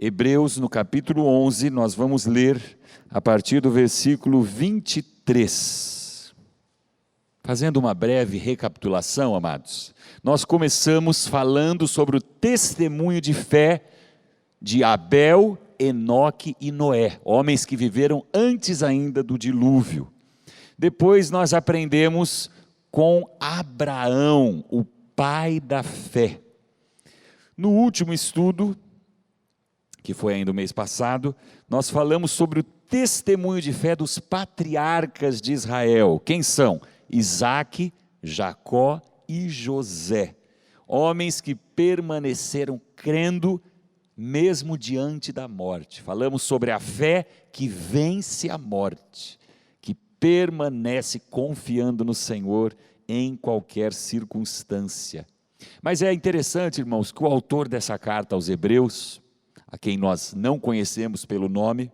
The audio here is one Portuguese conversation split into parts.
Hebreus, no capítulo 11, nós vamos ler a partir do versículo 23. Fazendo uma breve recapitulação, amados, nós começamos falando sobre o testemunho de fé de Abel, Enoque e Noé, homens que viveram antes ainda do dilúvio. Depois nós aprendemos com Abraão, o pai da fé. No último estudo, que foi ainda o mês passado, nós falamos sobre o testemunho de fé dos patriarcas de Israel. Quem são? Isaque, Jacó e José. Homens que permaneceram crendo mesmo diante da morte. Falamos sobre a fé que vence a morte, que permanece confiando no Senhor em qualquer circunstância. Mas é interessante, irmãos, que o autor dessa carta aos Hebreus, a quem nós não conhecemos pelo nome,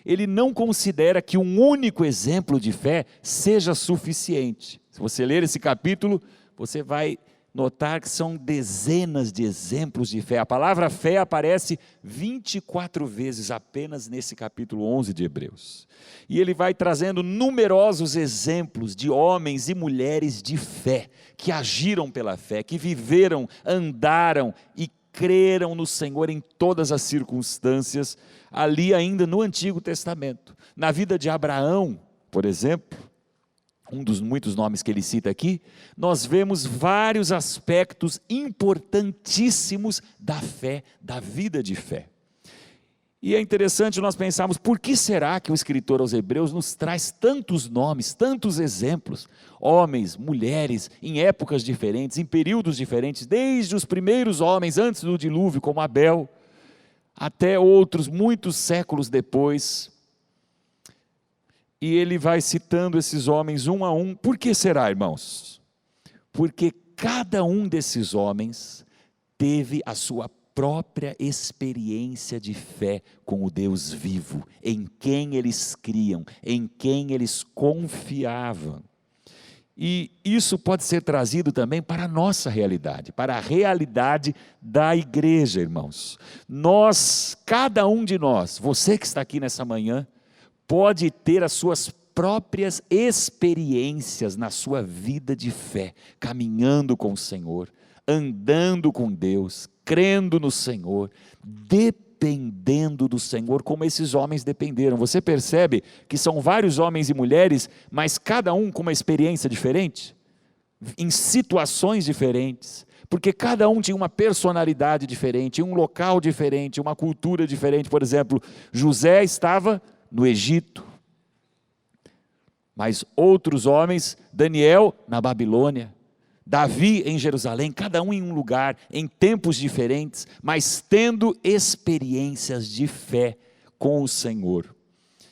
ele não considera que um único exemplo de fé seja suficiente. Se você ler esse capítulo, você vai notar que são dezenas de exemplos de fé. A palavra fé aparece 24 vezes apenas nesse capítulo 11 de Hebreus. E ele vai trazendo numerosos exemplos de homens e mulheres de fé, que agiram pela fé, que viveram, andaram e creram no Senhor em todas as circunstâncias, ali ainda no Antigo Testamento. Na vida de Abraão, por exemplo, um dos muitos nomes que ele cita aqui, nós vemos vários aspectos importantíssimos da fé, da vida de fé. E é interessante nós pensarmos, por que será que o escritor aos Hebreus nos traz tantos nomes, tantos exemplos, homens, mulheres, em épocas diferentes, em períodos diferentes, desde os primeiros homens antes do dilúvio, como Abel, até outros muitos séculos depois. E ele vai citando esses homens um a um. Por que será, irmãos? Porque cada um desses homens teve a sua própria experiência de fé com o Deus vivo, em quem eles criam, em quem eles confiavam. E isso pode ser trazido também para a nossa realidade, para a realidade da igreja, irmãos. Nós, cada um de nós, você que está aqui nessa manhã, pode ter as suas próprias experiências na sua vida de fé, caminhando com o Senhor, andando com Deus, crendo no Senhor, dependendo do Senhor, como esses homens dependeram. Você percebe que são vários homens e mulheres, mas cada um com uma experiência diferente, em situações diferentes, porque cada um tinha uma personalidade diferente, um local diferente, uma cultura diferente. Por exemplo, José estava no Egito, mas outros homens, Daniel na Babilônia, Davi em Jerusalém, cada um em um lugar, em tempos diferentes, mas tendo experiências de fé com o Senhor,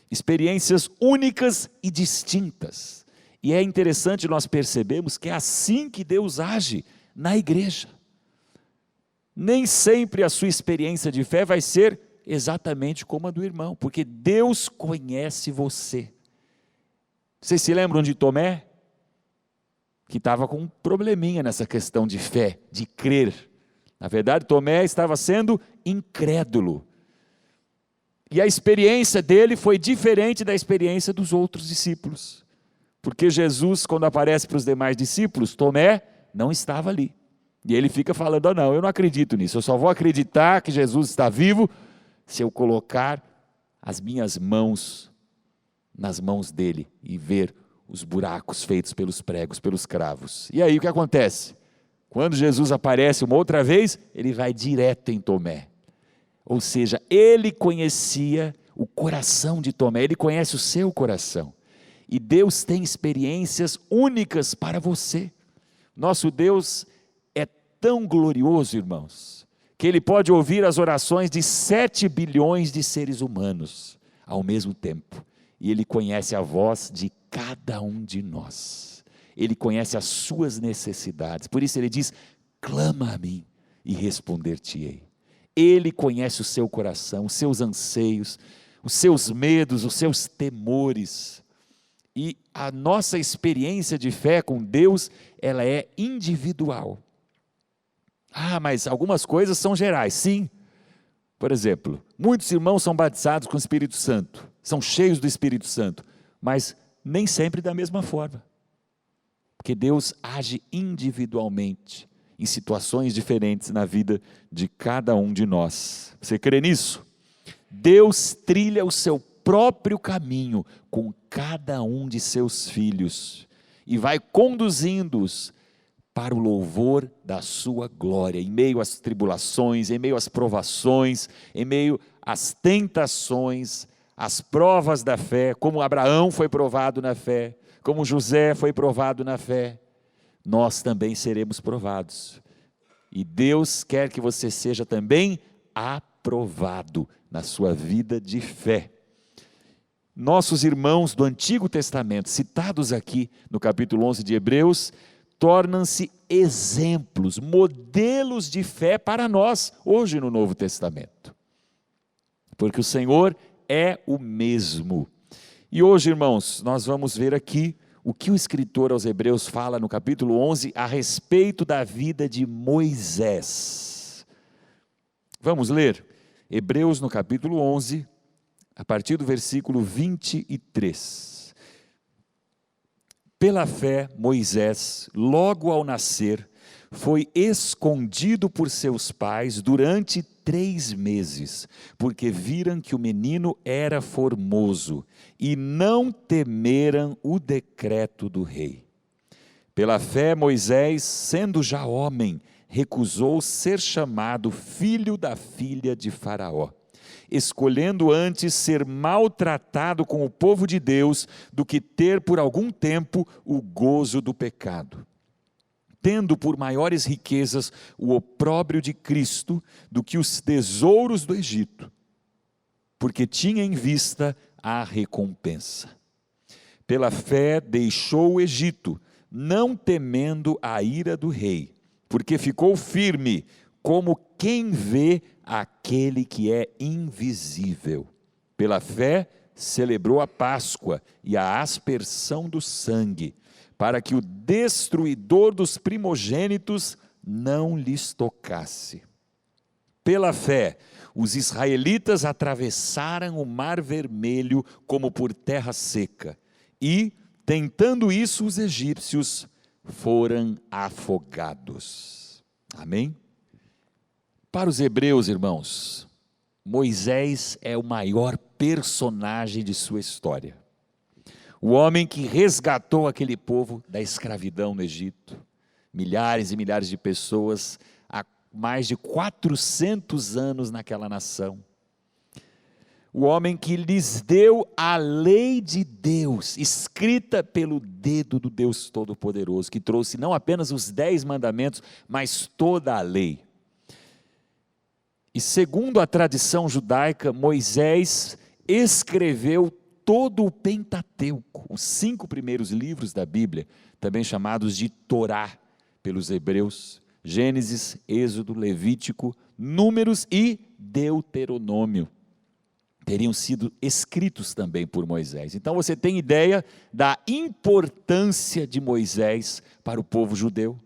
experiências únicas e distintas. E é interessante nós percebermos que é assim que Deus age na igreja. Nem sempre a sua experiência de fé vai ser exatamente como a do irmão, porque Deus conhece você. Vocês se lembram de Tomé? Que estava com um probleminha nessa questão de fé, de crer. Na verdade, Tomé estava sendo incrédulo. E a experiência dele foi diferente da experiência dos outros discípulos. Porque Jesus, quando aparece para os demais discípulos, Tomé não estava ali. E ele fica falando, não, eu não acredito nisso, eu só vou acreditar que Jesus está vivo se eu colocar as minhas mãos nas mãos dele e ver os buracos feitos pelos pregos, pelos cravos. E aí o que acontece? Quando Jesus aparece uma outra vez, ele vai direto em Tomé. Ou seja, ele conhecia o coração de Tomé, ele conhece o seu coração. E Deus tem experiências únicas para você. Nosso Deus é tão glorioso, irmãos, que Ele pode ouvir as orações de 7 bilhões de seres humanos ao mesmo tempo. E Ele conhece a voz de cada um de nós. Ele conhece as suas necessidades. Por isso Ele diz, clama a mim e responder-te-ei. Ele conhece o seu coração, os seus anseios, os seus medos, os seus temores. E a nossa experiência de fé com Deus, ela é individual. Mas algumas coisas são gerais, sim. Por exemplo, muitos irmãos são batizados com o Espírito Santo, são cheios do Espírito Santo, mas nem sempre da mesma forma. Porque Deus age individualmente, em situações diferentes na vida de cada um de nós. Você crê nisso? Deus trilha o seu próprio caminho com cada um de seus filhos e vai conduzindo-os para o louvor da sua glória, em meio às tribulações, em meio às provações, em meio às tentações, às provas da fé, como Abraão foi provado na fé, como José foi provado na fé, nós também seremos provados. E Deus quer que você seja também aprovado na sua vida de fé. Nossos irmãos do Antigo Testamento, citados aqui no capítulo 11 de Hebreus, tornam-se exemplos, modelos de fé para nós, hoje no Novo Testamento. Porque o Senhor é o mesmo. E hoje, irmãos, nós vamos ver aqui o que o escritor aos Hebreus fala no capítulo 11 a respeito da vida de Moisés. Vamos ler Hebreus no capítulo 11, a partir do versículo 23. Pela fé, Moisés, logo ao nascer, foi escondido por seus pais durante 3 meses, porque viram que o menino era formoso e não temeram o decreto do rei. Pela fé, Moisés, sendo já homem, recusou ser chamado filho da filha de Faraó, escolhendo antes ser maltratado com o povo de Deus do que ter por algum tempo o gozo do pecado, tendo por maiores riquezas o opróbrio de Cristo do que os tesouros do Egito, porque tinha em vista a recompensa. Pela fé deixou o Egito, não temendo a ira do rei, porque ficou firme, como quem vê aquele que é invisível. Pela fé celebrou a Páscoa e a aspersão do sangue, para que o destruidor dos primogênitos não lhes tocasse. Pela fé, os israelitas atravessaram o Mar Vermelho como por terra seca, e, tentando isso, os egípcios foram afogados. Amém? Para os hebreus, irmãos, Moisés é o maior personagem de sua história. O homem que resgatou aquele povo da escravidão no Egito, milhares e milhares de pessoas, há mais de 400 anos naquela nação. O homem que lhes deu a lei de Deus, escrita pelo dedo do Deus Todo-Poderoso, que trouxe não apenas os 10 mandamentos, mas toda a lei. E segundo a tradição judaica, Moisés escreveu todo o Pentateuco, os 5 primeiros livros da Bíblia, também chamados de Torá pelos hebreus, Gênesis, Êxodo, Levítico, Números e Deuteronômio, teriam sido escritos também por Moisés. Então você tem ideia da importância de Moisés para o povo judeu.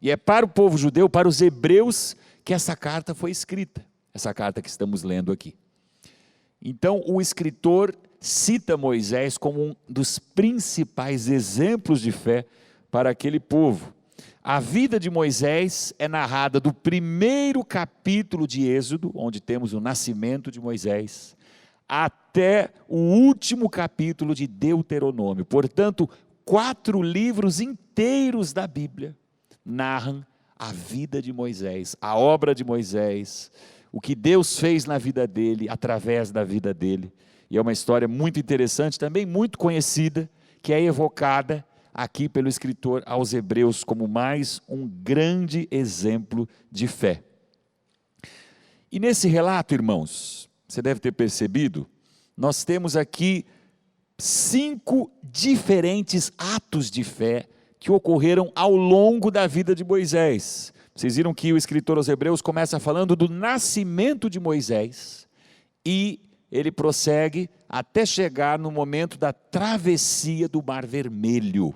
E é para o povo judeu, para os hebreus, que essa carta foi escrita, essa carta que estamos lendo aqui. Então o escritor cita Moisés como um dos principais exemplos de fé para aquele povo. A vida de Moisés é narrada do primeiro capítulo de Êxodo, onde temos o nascimento de Moisés, até o último capítulo de Deuteronômio. Portanto, 4 livros inteiros da Bíblia narram a vida de Moisés, a obra de Moisés, o que Deus fez na vida dele, através da vida dele. E é uma história muito interessante, também muito conhecida, que é evocada aqui pelo escritor aos Hebreus como mais um grande exemplo de fé. E nesse relato, irmãos, você deve ter percebido, nós temos aqui 5 diferentes atos de fé que ocorreram ao longo da vida de Moisés. Vocês viram que o escritor aos Hebreus começa falando do nascimento de Moisés e ele prossegue até chegar no momento da travessia do Mar Vermelho,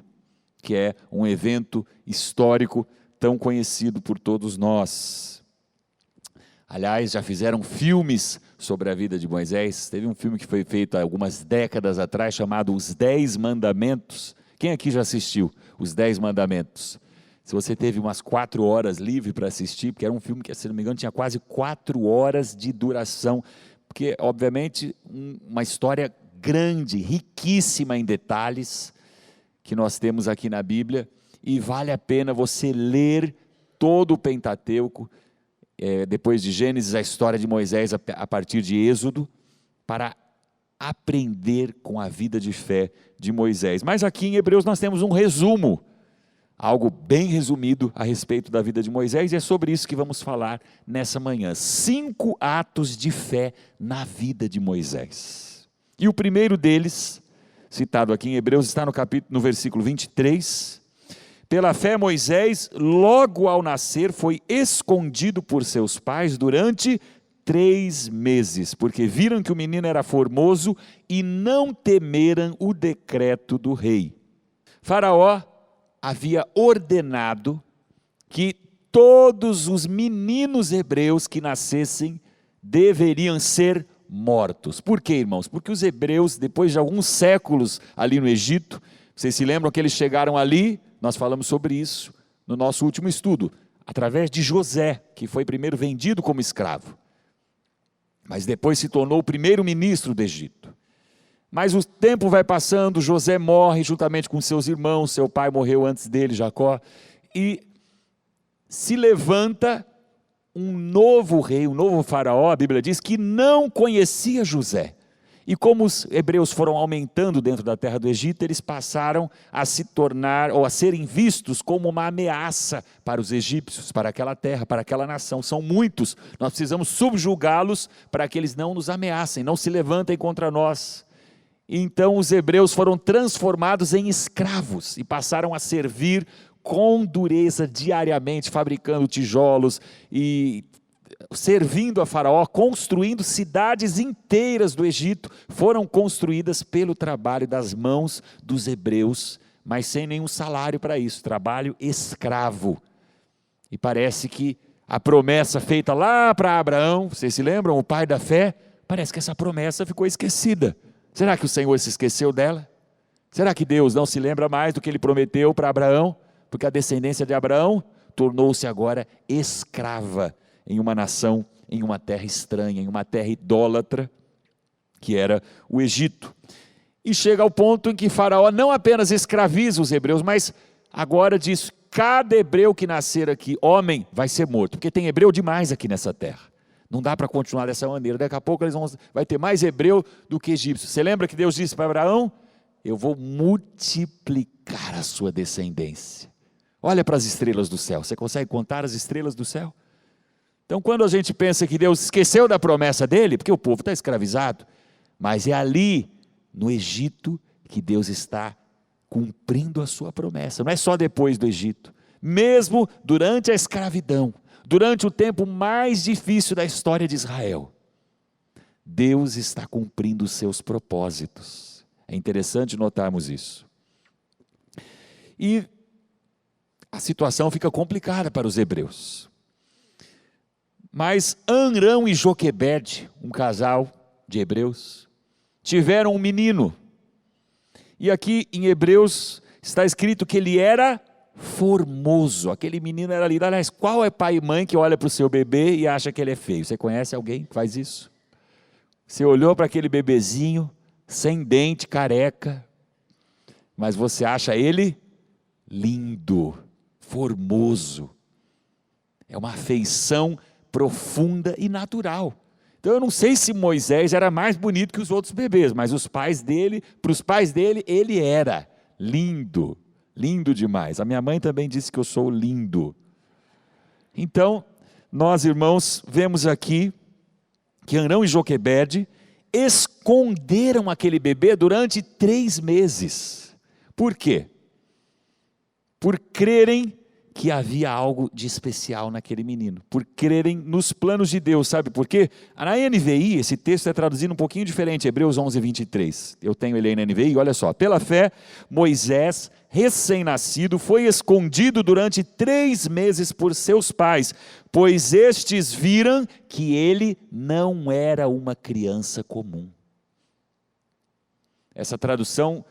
que é um evento histórico tão conhecido por todos nós. Aliás, já fizeram filmes sobre a vida de Moisés. Teve um filme que foi feito há algumas décadas atrás, chamado Os 10 Mandamentos. Quem aqui já assistiu Os 10 Mandamentos? Se você teve umas 4 horas livre para assistir, porque era um filme que, se não me engano, tinha quase 4 horas de duração, porque, obviamente, uma história grande, riquíssima em detalhes, que nós temos aqui na Bíblia, e vale a pena você ler todo o Pentateuco, depois de Gênesis, a história de Moisés a partir de Êxodo, para aprender com a vida de fé de Moisés. Mas aqui em Hebreus nós temos um resumo, algo bem resumido a respeito da vida de Moisés, e é sobre isso que vamos falar nessa manhã. 5 atos de fé na vida de Moisés. E o primeiro deles, citado aqui em Hebreus, está no versículo 23. Pela fé, Moisés, logo ao nascer, foi escondido por seus pais durante 3 meses, porque viram que o menino era formoso e não temeram o decreto do rei. Faraó havia ordenado que todos os meninos hebreus que nascessem deveriam ser mortos. Por quê, irmãos? Porque os hebreus, depois de alguns séculos ali no Egito, vocês se lembram que eles chegaram ali? Nós falamos sobre isso no nosso último estudo, através de José, que foi primeiro vendido como escravo, mas depois se tornou o primeiro ministro do Egito. Mas o tempo vai passando, José morre juntamente com seus irmãos, seu pai morreu antes dele, Jacó, e se levanta um novo rei, um novo faraó, a Bíblia diz, que não conhecia José. E como os hebreus foram aumentando dentro da terra do Egito, eles passaram a se tornar, ou a serem vistos como uma ameaça para os egípcios, para aquela terra, para aquela nação. São muitos, nós precisamos subjugá-los para que eles não nos ameacem, não se levantem contra nós. Então os hebreus foram transformados em escravos e passaram a servir com dureza diariamente, fabricando tijolos e servindo a Faraó, construindo cidades inteiras do Egito, foram construídas pelo trabalho das mãos dos hebreus, mas sem nenhum salário para isso, trabalho escravo. E parece que a promessa feita lá para Abraão, vocês se lembram, o pai da fé, parece que essa promessa ficou esquecida. Será que o Senhor se esqueceu dela? Será que Deus não se lembra mais do que Ele prometeu para Abraão? Porque a descendência de Abraão tornou-se agora escrava em uma nação, em uma terra estranha, em uma terra idólatra, que era o Egito. E chega ao ponto em que Faraó não apenas escraviza os hebreus, mas agora diz, cada hebreu que nascer aqui, homem, vai ser morto, porque tem hebreu demais aqui nessa terra. Não dá para continuar dessa maneira, daqui a pouco vai ter mais hebreu do que egípcio. Você lembra que Deus disse para Abraão? Eu vou multiplicar a sua descendência. Olha para as estrelas do céu, você consegue contar as estrelas do céu? Então quando a gente pensa que Deus esqueceu da promessa dele, porque o povo está escravizado, mas é ali, no Egito, que Deus está cumprindo a sua promessa, não é só depois do Egito, mesmo durante a escravidão, durante o tempo mais difícil da história de Israel, Deus está cumprindo os seus propósitos. É interessante notarmos isso. E a situação fica complicada para os hebreus. Mas Amrão e Joquebede, um casal de hebreus, tiveram um menino. E aqui em Hebreus está escrito que ele era formoso. Aquele menino era lindo. Aliás, qual é pai e mãe que olha para o seu bebê e acha que ele é feio? Você conhece alguém que faz isso? Você olhou para aquele bebezinho, sem dente, careca, mas você acha ele lindo, formoso. É uma afeição profunda e natural. Então eu não sei se Moisés era mais bonito que os outros bebês, mas para os pais dele, ele era lindo, lindo demais. A minha mãe também disse que eu sou lindo. Então, nós irmãos, vemos aqui que Amrão e Joquebede esconderam aquele bebê durante 3 meses. Por quê? Por crerem que havia algo de especial naquele menino, por crerem nos planos de Deus. Sabe por quê? Na NVI, esse texto é traduzido um pouquinho diferente, Hebreus 11, 23. Eu tenho ele aí na NVI, olha só. Pela fé, Moisés, recém-nascido, foi escondido durante 3 meses por seus pais, pois estes viram que ele não era uma criança comum. Essa tradução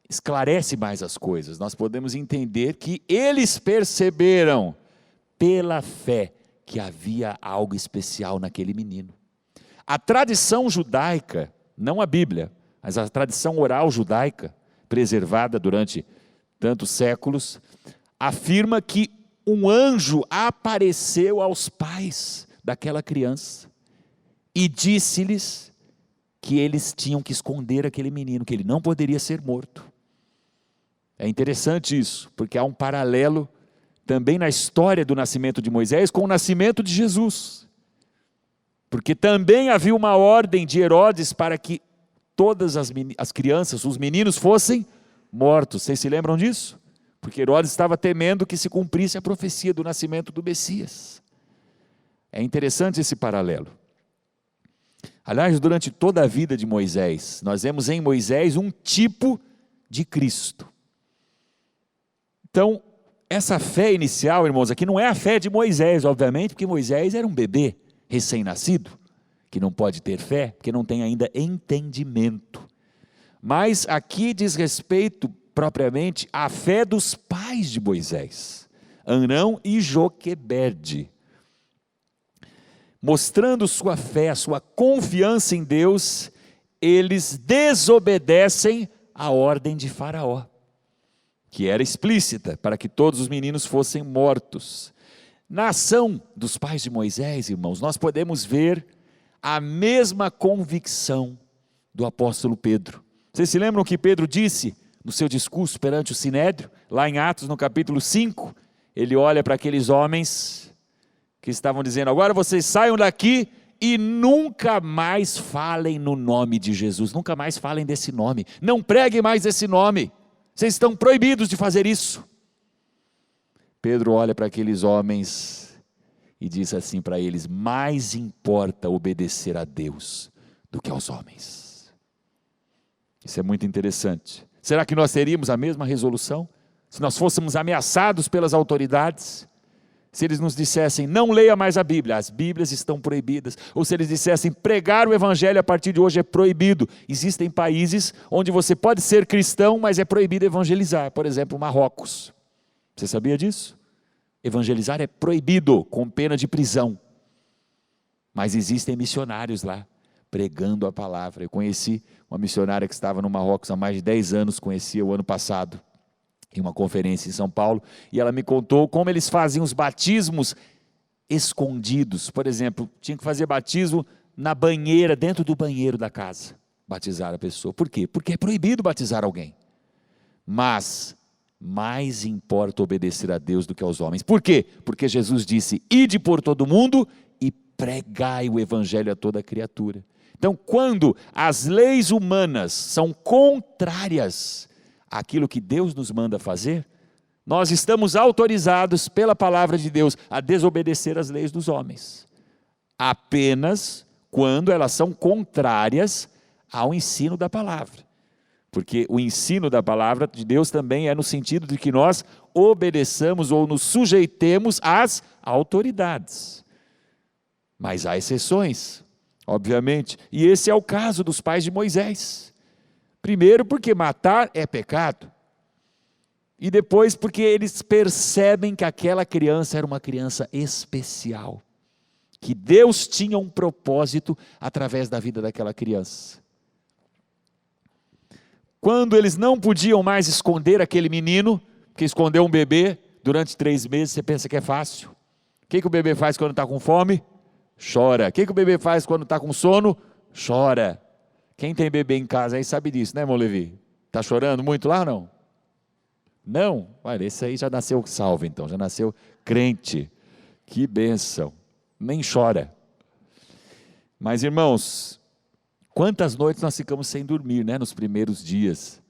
esclarece mais as coisas. Nós podemos entender que eles perceberam pela fé que havia algo especial naquele menino. A tradição judaica, não a Bíblia, mas a tradição oral judaica, preservada durante tantos séculos, afirma que um anjo apareceu aos pais daquela criança e disse-lhes que eles tinham que esconder aquele menino, que ele não poderia ser morto. É interessante isso, porque há um paralelo também na história do nascimento de Moisés com o nascimento de Jesus. Porque também havia uma ordem de Herodes para que todas as crianças, os meninos, fossem mortos. Vocês se lembram disso? Porque Herodes estava temendo que se cumprisse a profecia do nascimento do Messias. É interessante esse paralelo. Aliás, durante toda a vida de Moisés, nós vemos em Moisés um tipo de Cristo. Então, essa fé inicial, irmãos, aqui não é a fé de Moisés, obviamente, porque Moisés era um bebê recém-nascido, que não pode ter fé, porque não tem ainda entendimento. Mas aqui diz respeito, propriamente, à fé dos pais de Moisés, Arão e Joquebede. Mostrando sua fé, sua confiança em Deus, eles desobedecem à ordem de Faraó, que era explícita, para que todos os meninos fossem mortos. Na ação dos pais de Moisés, irmãos, nós podemos ver a mesma convicção do apóstolo Pedro. Vocês se lembram o que Pedro disse no seu discurso perante o Sinédrio? Lá em Atos, no capítulo 5, ele olha para aqueles homens que estavam dizendo: agora vocês saiam daqui e nunca mais falem no nome de Jesus, nunca mais falem desse nome, não preguem mais esse nome. Vocês estão proibidos de fazer isso. Pedro olha para aqueles homens e diz assim para eles: mais importa obedecer a Deus do que aos homens. Isso é muito interessante. Será que nós teríamos a mesma resolução? Se nós fôssemos ameaçados pelas autoridades? Se eles nos dissessem: não leia mais a Bíblia, as Bíblias estão proibidas. Ou se eles dissessem: pregar o Evangelho a partir de hoje é proibido. Existem países onde você pode ser cristão, mas é proibido evangelizar. Por exemplo, Marrocos. Você sabia disso? Evangelizar é proibido, com pena de prisão. Mas existem missionários lá, pregando a palavra. Eu conheci uma missionária que estava no Marrocos há mais de 10 anos, conhecia o ano passado, em uma conferência em São Paulo, e ela me contou como eles faziam os batismos escondidos. Por exemplo, tinha que fazer batismo na banheira, dentro do banheiro da casa, batizar a pessoa. Por quê? Porque é proibido batizar alguém. Mas mais importa obedecer a Deus do que aos homens. Por quê? Porque Jesus disse: ide por todo mundo e pregai o Evangelho a toda criatura. Então, quando as leis humanas são contrárias aquilo que Deus nos manda fazer, nós estamos autorizados pela palavra de Deus a desobedecer as leis dos homens, apenas quando elas são contrárias ao ensino da palavra, porque o ensino da palavra de Deus também é no sentido de que nós obedeçamos ou nos sujeitemos às autoridades, mas há exceções, obviamente, e esse é o caso dos pais de Moisés. Primeiro, porque matar é pecado. E depois, porque eles percebem que aquela criança era uma criança especial. Que Deus tinha um propósito através da vida daquela criança. Quando eles não podiam mais esconder aquele menino, porque esconder um bebê durante 3 meses, você pensa que é fácil. O que o bebê faz quando está com fome? Chora. O que o bebê faz quando está com sono? Chora. Quem tem bebê em casa aí sabe disso, né, irmão Levi? Está chorando muito lá ou não? Não? Olha, esse aí já nasceu salvo então, já nasceu crente. Que bênção. Nem chora. Mas irmãos, quantas noites nós ficamos sem dormir, né, nos primeiros dias?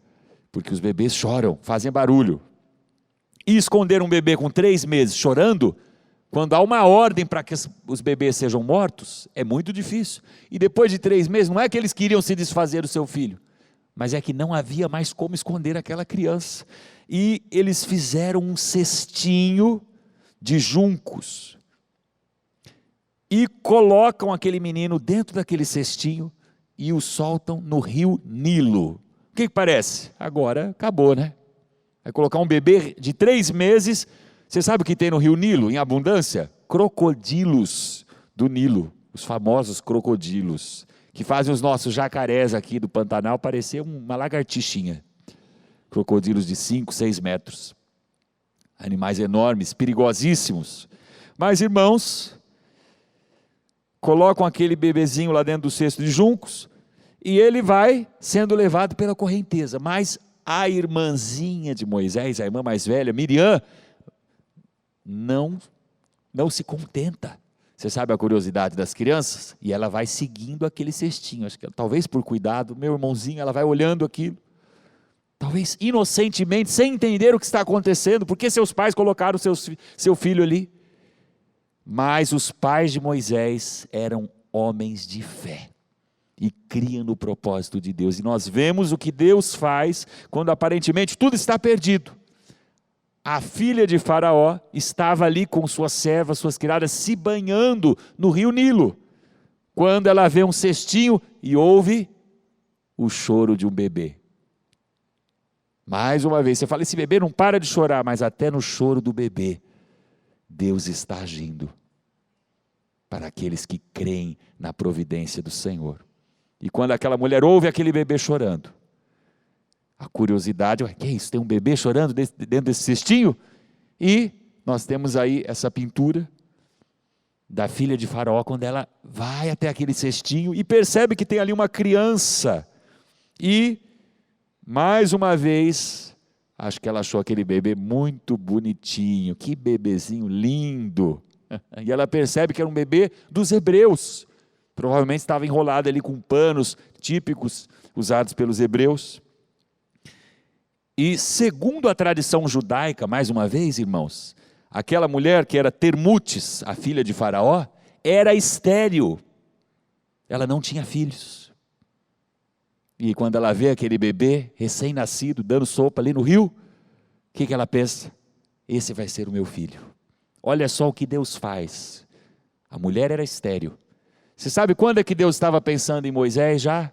Porque os bebês choram, fazem barulho. E esconder um bebê com 3 meses chorando, quando há uma ordem para que os bebês sejam mortos, é muito difícil. E depois de 3 meses, não é que eles queriam se desfazer do seu filho, mas é que não havia mais como esconder aquela criança. E eles fizeram um cestinho de juncos e colocam aquele menino dentro daquele cestinho e o soltam no rio Nilo. O que parece? Agora acabou, né? Vai colocar um bebê de 3 meses, você sabe o que tem no rio Nilo, em abundância? Crocodilos do Nilo, os famosos crocodilos, que fazem os nossos jacarés aqui do Pantanal parecer uma lagartixinha. Crocodilos de 5, 6 metros, animais enormes, perigosíssimos. Mas, irmãos, colocam aquele bebezinho lá dentro do cesto de juncos, e ele vai sendo levado pela correnteza, mas a irmãzinha de Moisés, a irmã mais velha, Miriam, não se contenta. Você sabe a curiosidade das crianças? E ela vai seguindo aquele cestinho, acho que talvez por cuidado, meu irmãozinho, ela vai olhando aquilo, talvez inocentemente, sem entender o que está acontecendo, porque seus pais colocaram seu filho ali. Mas os pais de Moisés eram homens de fé e criam no propósito de Deus. E nós vemos o que Deus faz quando aparentemente tudo está perdido. A filha de Faraó estava ali com suas servas, suas criadas, se banhando no rio Nilo, quando ela vê um cestinho e ouve o choro de um bebê. Mais uma vez, você fala, esse bebê não para de chorar, mas até no choro do bebê, Deus está agindo para aqueles que creem na providência do Senhor. E quando aquela mulher ouve aquele bebê chorando, a curiosidade, que é isso? Tem um bebê chorando dentro desse cestinho? E nós temos aí essa pintura da filha de Faraó, quando ela vai até aquele cestinho e percebe que tem ali uma criança. E, mais uma vez, acho que ela achou aquele bebê muito bonitinho, que bebezinho lindo. E ela percebe que era um bebê dos hebreus, provavelmente estava enrolado ali com panos típicos usados pelos hebreus. E segundo a tradição judaica, mais uma vez, irmãos, aquela mulher que era Termutes, a filha de Faraó, era estéril, ela não tinha filhos. E quando ela vê aquele bebê recém-nascido, dando sopa ali no rio, o que ela pensa? Esse vai ser o meu filho. Olha só o que Deus faz. A mulher era estéril. Você sabe quando é que Deus estava pensando em Moisés já?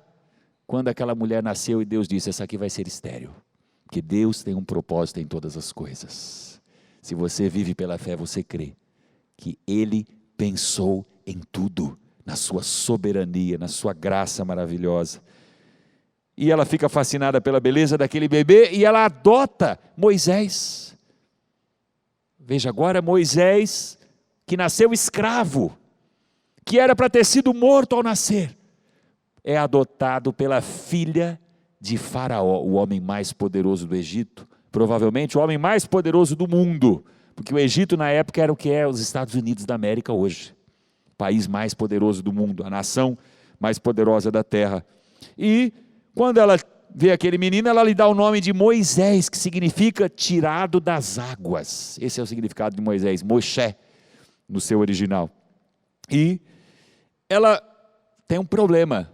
Quando aquela mulher nasceu e Deus disse, essa aqui vai ser estéril. Porque Deus tem um propósito em todas as coisas. Se você vive pela fé, você crê que Ele pensou em tudo, na sua soberania, na sua graça maravilhosa. E ela fica fascinada pela beleza daquele bebê e ela adota Moisés. Veja agora, Moisés, que nasceu escravo, que era para ter sido morto ao nascer, é adotado pela filha de Faraó, o homem mais poderoso do Egito, provavelmente o homem mais poderoso do mundo, porque o Egito na época era o que é os Estados Unidos da América hoje, o país mais poderoso do mundo, a nação mais poderosa da terra. E quando ela vê aquele menino, ela lhe dá o nome de Moisés, que significa tirado das águas. Esse é o significado de Moisés, Moshe, no seu original. E ela tem um problema.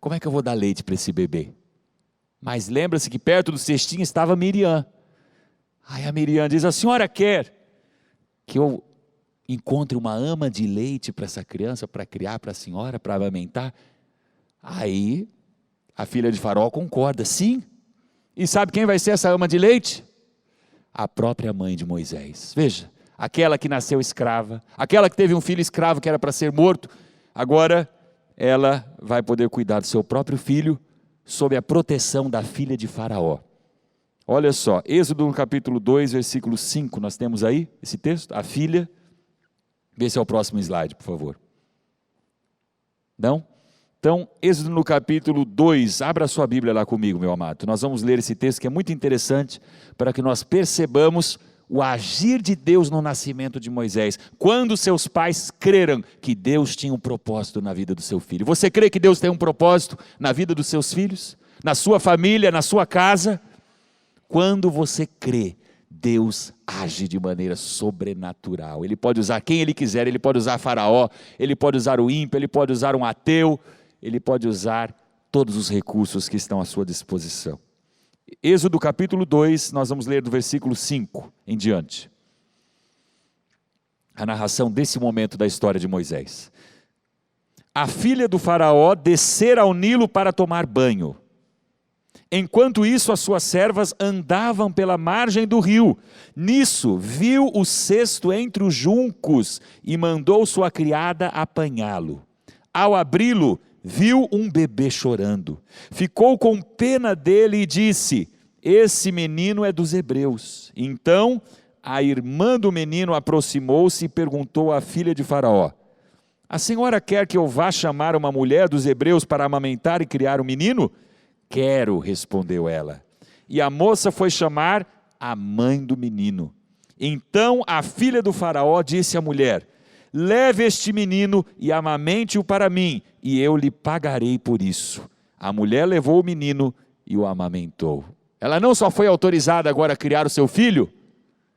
Como é que eu vou dar leite para esse bebê? Mas lembra-se que perto do cestinho estava Miriam. Aí a Miriam diz, a senhora quer que eu encontre uma ama de leite para essa criança, para criar para a senhora, para amamentar? Aí a filha de Faraó concorda, sim. E sabe quem vai ser essa ama de leite? A própria mãe de Moisés. Veja, aquela que nasceu escrava, aquela que teve um filho escravo que era para ser morto, agora ela vai poder cuidar do seu próprio filho, sob a proteção da filha de Faraó. Olha só, Êxodo no capítulo 2, versículo 5, nós temos aí esse texto, a filha, vê se é o próximo slide, por favor. Não? Então, Êxodo no capítulo 2, abra sua Bíblia lá comigo, meu amado. Nós vamos ler esse texto que é muito interessante para que nós percebamos o agir de Deus no nascimento de Moisés, quando seus pais creram que Deus tinha um propósito na vida do seu filho. Você crê que Deus tem um propósito na vida dos seus filhos? Na sua família, na sua casa? Quando você crê, Deus age de maneira sobrenatural. Ele pode usar quem Ele quiser, Ele pode usar Faraó, Ele pode usar o ímpio, Ele pode usar um ateu, Ele pode usar todos os recursos que estão à sua disposição. Êxodo capítulo 2, nós vamos ler do versículo 5 em diante. A narração desse momento da história de Moisés. A filha do Faraó descera ao Nilo para tomar banho. Enquanto isso, as suas servas andavam pela margem do rio. Nisso, viu o cesto entre os juncos e mandou sua criada apanhá-lo. Ao abri-lo, viu um bebê chorando. Ficou com pena dele e disse: esse menino é dos hebreus. Então, a irmã do menino aproximou-se e perguntou à filha de Faraó: a senhora quer que eu vá chamar uma mulher dos hebreus para amamentar e criar o menino? Quero, respondeu ela. E a moça foi chamar a mãe do menino. Então a filha do Faraó disse à mulher: leve este menino e amamente-o para mim, e eu lhe pagarei por isso. A mulher levou o menino e o amamentou. Ela não só foi autorizada agora a criar o seu filho,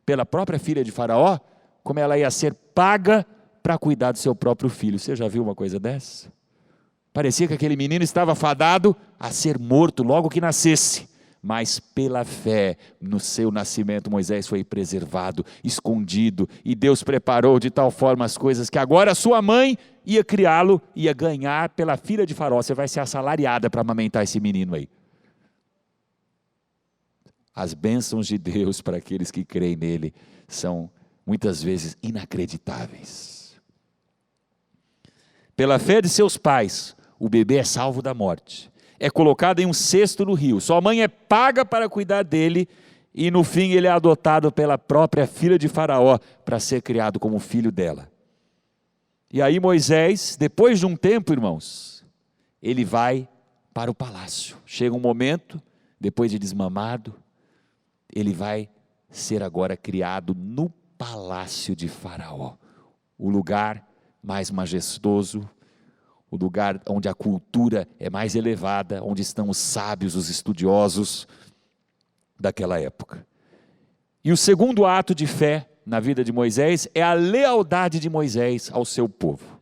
pela própria filha de Faraó, como ela ia ser paga para cuidar do seu próprio filho. Você já viu uma coisa dessa? Parecia que aquele menino estava fadado a ser morto logo que nascesse. Mas pela fé, no seu nascimento, Moisés foi preservado, escondido, e Deus preparou de tal forma as coisas que agora sua mãe ia criá-lo, ia ganhar pela filha de Faraó. Você vai ser assalariada para amamentar esse menino aí. As bênçãos de Deus para aqueles que creem nele são muitas vezes inacreditáveis. Pela fé de seus pais, o bebê é salvo da morte. É colocado em um cesto no rio. Sua mãe é paga para cuidar dele e no fim ele é adotado pela própria filha de Faraó para ser criado como filho dela. E aí Moisés, depois de um tempo, irmãos, ele vai para o palácio. Chega um momento, depois de desmamado, ele vai ser agora criado no palácio de Faraó. O lugar mais majestoso, o lugar onde a cultura é mais elevada, onde estão os sábios, os estudiosos daquela época. E o segundo ato de fé na vida de Moisés é a lealdade de Moisés ao seu povo.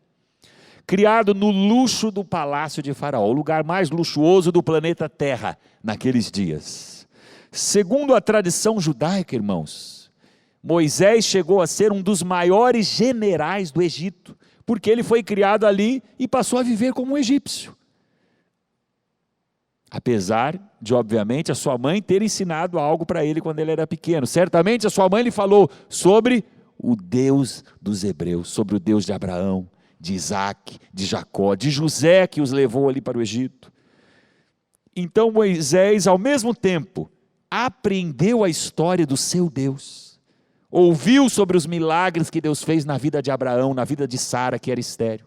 Criado no luxo do palácio de Faraó, o lugar mais luxuoso do planeta Terra naqueles dias. Segundo a tradição judaica, irmãos, Moisés chegou a ser um dos maiores generais do Egito, porque ele foi criado ali e passou a viver como um egípcio. Apesar de, obviamente, a sua mãe ter ensinado algo para ele quando ele era pequeno. Certamente a sua mãe lhe falou sobre o Deus dos hebreus, sobre o Deus de Abraão, de Isaac, de Jacó, de José, que os levou ali para o Egito. Então Moisés, ao mesmo tempo, aprendeu a história do seu Deus. Ouviu sobre os milagres que Deus fez na vida de Abraão, na vida de Sara, que era estéril.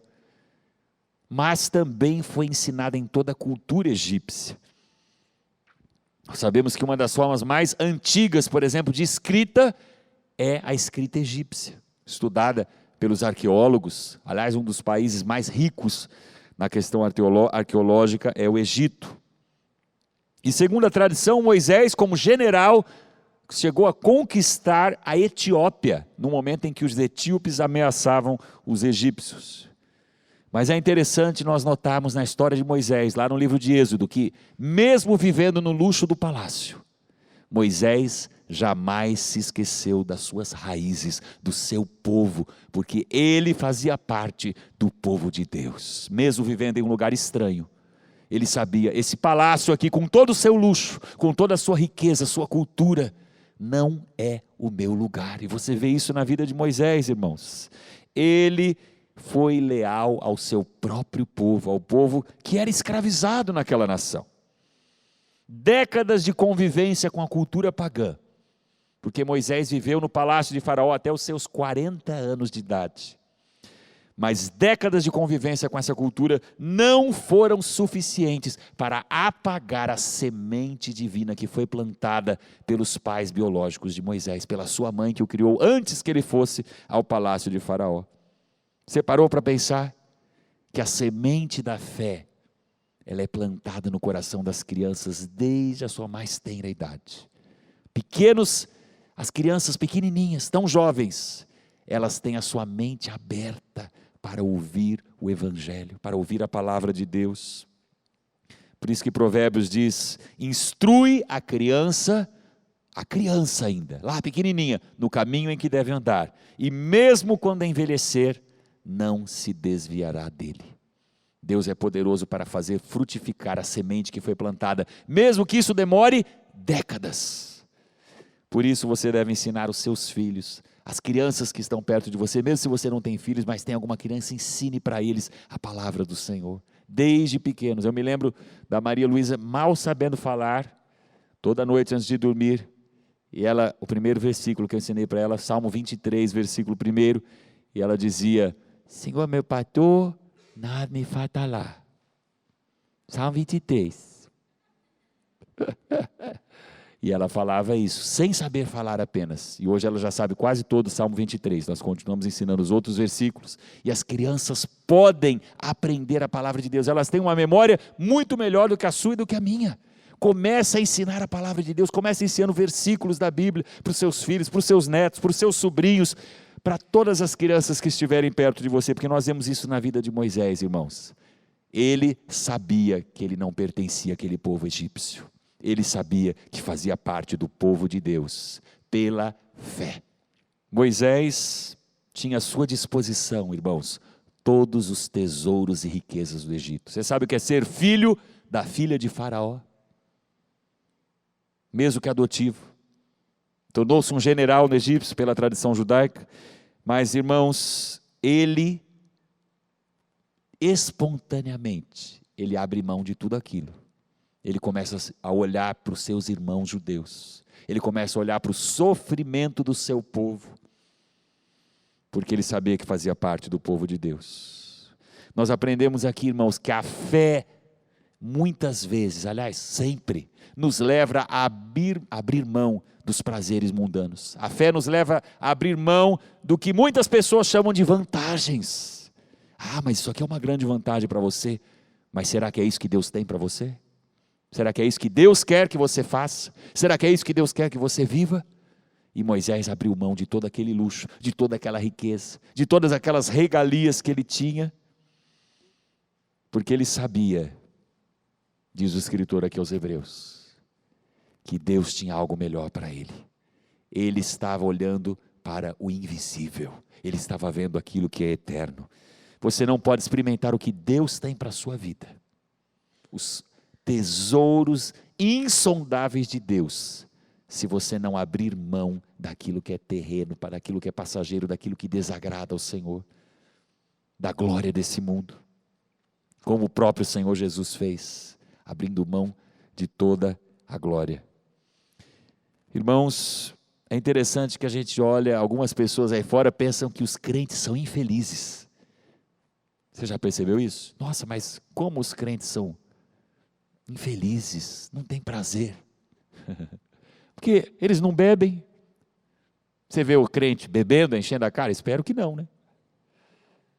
Mas também foi ensinada em toda a cultura egípcia. Nós sabemos que uma das formas mais antigas, por exemplo, de escrita, é a escrita egípcia, estudada pelos arqueólogos. Aliás, um dos países mais ricos na questão arqueológica é o Egito. E segundo a tradição, Moisés, como general, chegou a conquistar a Etiópia, no momento em que os etíopes ameaçavam os egípcios. Mas é interessante nós notarmos na história de Moisés, lá no livro de Êxodo, que mesmo vivendo no luxo do palácio, Moisés jamais se esqueceu das suas raízes, do seu povo, porque ele fazia parte do povo de Deus, mesmo vivendo em um lugar estranho. Ele sabia, esse palácio aqui, com todo o seu luxo, com toda a sua riqueza, sua cultura, não é o meu lugar. E você vê isso na vida de Moisés, irmãos. Ele foi leal ao seu próprio povo, ao povo que era escravizado naquela nação. Décadas de convivência com a cultura pagã, porque Moisés viveu no palácio de Faraó até os seus 40 anos de idade. Mas décadas de convivência com essa cultura não foram suficientes para apagar a semente divina que foi plantada pelos pais biológicos de Moisés, pela sua mãe que o criou antes que ele fosse ao palácio de Faraó. Você parou para pensar que a semente da fé, ela é plantada no coração das crianças desde a sua mais tenra idade. Pequenos As crianças pequenininhas, tão jovens, elas têm a sua mente aberta para ouvir o Evangelho, para ouvir a palavra de Deus. Por isso que Provérbios diz, instrui a criança ainda, lá pequenininha, no caminho em que deve andar, e mesmo quando envelhecer, não se desviará dele. Deus é poderoso para fazer frutificar a semente que foi plantada, mesmo que isso demore décadas. Por isso você deve ensinar os seus filhos, as crianças que estão perto de você, mesmo se você não tem filhos, mas tem alguma criança, ensine para eles a palavra do Senhor, desde pequenos. Eu me lembro da Maria Luísa mal sabendo falar, toda noite antes de dormir, e ela, o primeiro versículo que eu ensinei para ela, Salmo 23, versículo 1, e ela dizia, Senhor meu pastor, nada me faltará. Salmo 23. E ela falava isso, sem saber falar apenas. E hoje ela já sabe quase todo o Salmo 23. Nós continuamos ensinando os outros versículos. E as crianças podem aprender a palavra de Deus. Elas têm uma memória muito melhor do que a sua e do que a minha. Comece a ensinar a palavra de Deus. Comece ensinando versículos da Bíblia para os seus filhos, para os seus netos, para os seus sobrinhos, para todas as crianças que estiverem perto de você. Porque nós vemos isso na vida de Moisés, irmãos. Ele sabia que ele não pertencia àquele povo egípcio. Ele sabia que fazia parte do povo de Deus, pela fé. Moisés tinha à sua disposição, irmãos, todos os tesouros e riquezas do Egito. Você sabe o que é ser filho da filha de Faraó? Mesmo que adotivo. Tornou-se um general no Egito pela tradição judaica. Mas, irmãos, ele, espontaneamente, ele abre mão de tudo aquilo. Ele começa a olhar para os seus irmãos judeus. Ele começa a olhar para o sofrimento do seu povo. Porque ele sabia que fazia parte do povo de Deus. Nós aprendemos aqui, irmãos, que a fé, muitas vezes, aliás, sempre, nos leva a abrir mão dos prazeres mundanos. A fé nos leva a abrir mão do que muitas pessoas chamam de vantagens. Ah, mas isso aqui é uma grande vantagem para você. Mas será que é isso que Deus tem para você? Será que é isso que Deus quer que você faça? Será que é isso que Deus quer que você viva? E Moisés abriu mão de todo aquele luxo, de toda aquela riqueza, de todas aquelas regalias que ele tinha, porque ele sabia, diz o escritor aqui aos Hebreus, que Deus tinha algo melhor para ele. Ele estava olhando para o invisível, ele estava vendo aquilo que é eterno. Você não pode experimentar o que Deus tem para a sua vida. Os tesouros insondáveis de Deus, se você não abrir mão daquilo que é terreno, para aquilo que é passageiro, daquilo que desagrada ao Senhor, da glória desse mundo, como o próprio Senhor Jesus fez, abrindo mão de toda a glória. Irmãos, é interessante que a gente olha, algumas pessoas aí fora pensam que os crentes são infelizes. Você já percebeu isso? Nossa, mas como os crentes são infelizes, não tem prazer. Porque eles não bebem. Você vê o crente bebendo, enchendo a cara? Espero que não, né?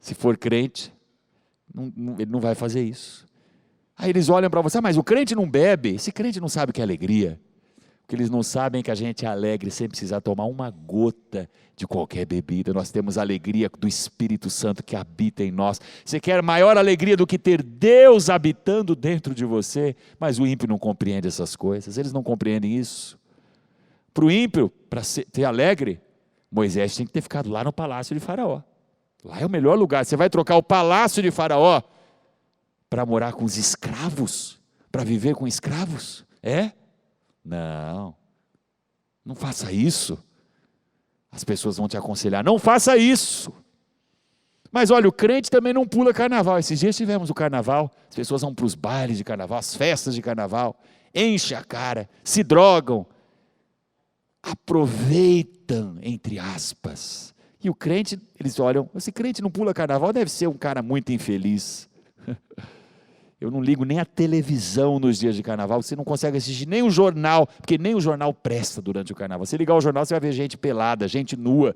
Se for crente, ele não vai fazer isso. Aí eles olham para você, mas o crente não bebe. Esse crente não sabe o que é alegria. Porque eles não sabem que a gente é alegre sem precisar tomar uma gota de qualquer bebida. Nós temos a alegria do Espírito Santo que habita em nós. Você quer maior alegria do que ter Deus habitando dentro de você? Mas o ímpio não compreende essas coisas, eles não compreendem isso. Para o ímpio, para ser alegre, Moisés tem que ter ficado lá no palácio de Faraó. Lá é o melhor lugar. Você vai trocar o palácio de Faraó para morar com os escravos? Para viver com escravos? É? Não, não faça isso. As pessoas vão te aconselhar, não faça isso. Mas olha, o crente também não pula carnaval. Esses dias tivemos o carnaval, as pessoas vão para os bailes de carnaval, as festas de carnaval, enchem a cara, se drogam, aproveitam, entre aspas. E o crente, eles olham, esse crente não pula carnaval, deve ser um cara muito infeliz. Eu não ligo nem a televisão nos dias de carnaval, você não consegue assistir nem o jornal, porque nem o jornal presta durante o carnaval. Se ligar o jornal, você vai ver gente pelada, gente nua,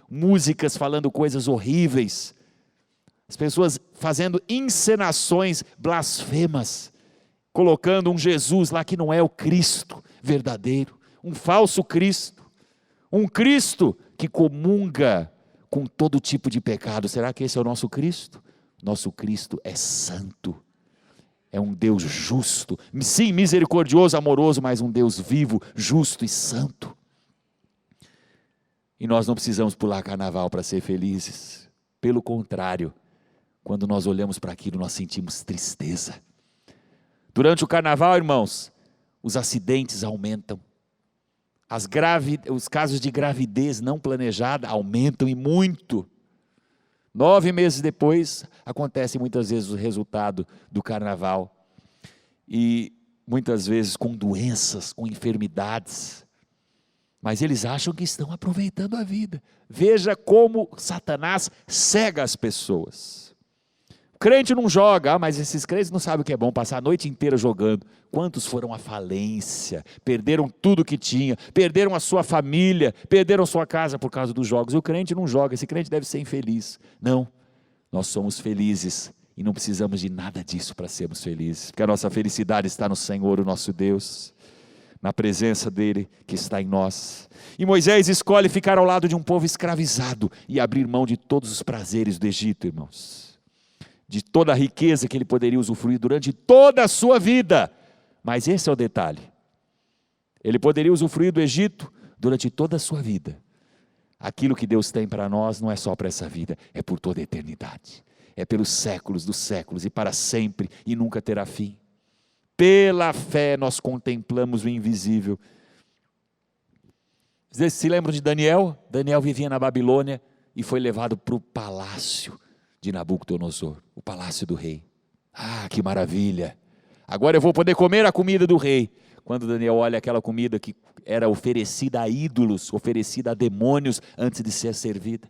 músicas falando coisas horríveis, as pessoas fazendo encenações blasfemas, colocando um Jesus lá que não é o Cristo verdadeiro, um falso Cristo, Um Cristo que comunga com todo tipo de pecado. Será que esse é o nosso Cristo? Nosso Cristo é santo. É um Deus justo. Sim, misericordioso, amoroso, mas um Deus vivo, justo e santo. E nós não precisamos pular carnaval para ser felizes. Pelo contrário, quando nós olhamos para aquilo, nós sentimos tristeza. Durante o carnaval, irmãos, os acidentes aumentam. Os casos de gravidez não planejada aumentam e muito. 9 meses depois, acontece muitas vezes o resultado do carnaval. E muitas vezes com doenças, com enfermidades. Mas eles acham que estão aproveitando a vida. Veja como Satanás cega as pessoas. O crente não joga, mas esses crentes não sabem o que é bom, passar a noite inteira jogando. Quantos foram à falência, perderam tudo que tinha, perderam a sua família, perderam sua casa por causa dos jogos. E o crente não joga, esse crente deve ser infeliz. Não, nós somos felizes e não precisamos de nada disso para sermos felizes, porque a nossa felicidade está no Senhor, o nosso Deus, na presença dEle que está em nós. E Moisés escolhe ficar ao lado de um povo escravizado e abrir mão de todos os prazeres do Egito, irmãos. De toda a riqueza que ele poderia usufruir durante toda a sua vida. Mas esse é o detalhe. Ele poderia usufruir do Egito durante toda a sua vida. Aquilo que Deus tem para nós não é só para essa vida, é por toda a eternidade. É pelos séculos dos séculos e para sempre e nunca terá fim. Pela fé nós contemplamos o invisível. Vocês se lembram de Daniel? Daniel vivia na Babilônia e foi levado para o palácio de Nabucodonosor, o palácio do rei. Ah, que maravilha! Agora eu vou poder comer a comida do rei. Quando Daniel olha aquela comida que era oferecida a ídolos, oferecida a demônios antes de ser servida.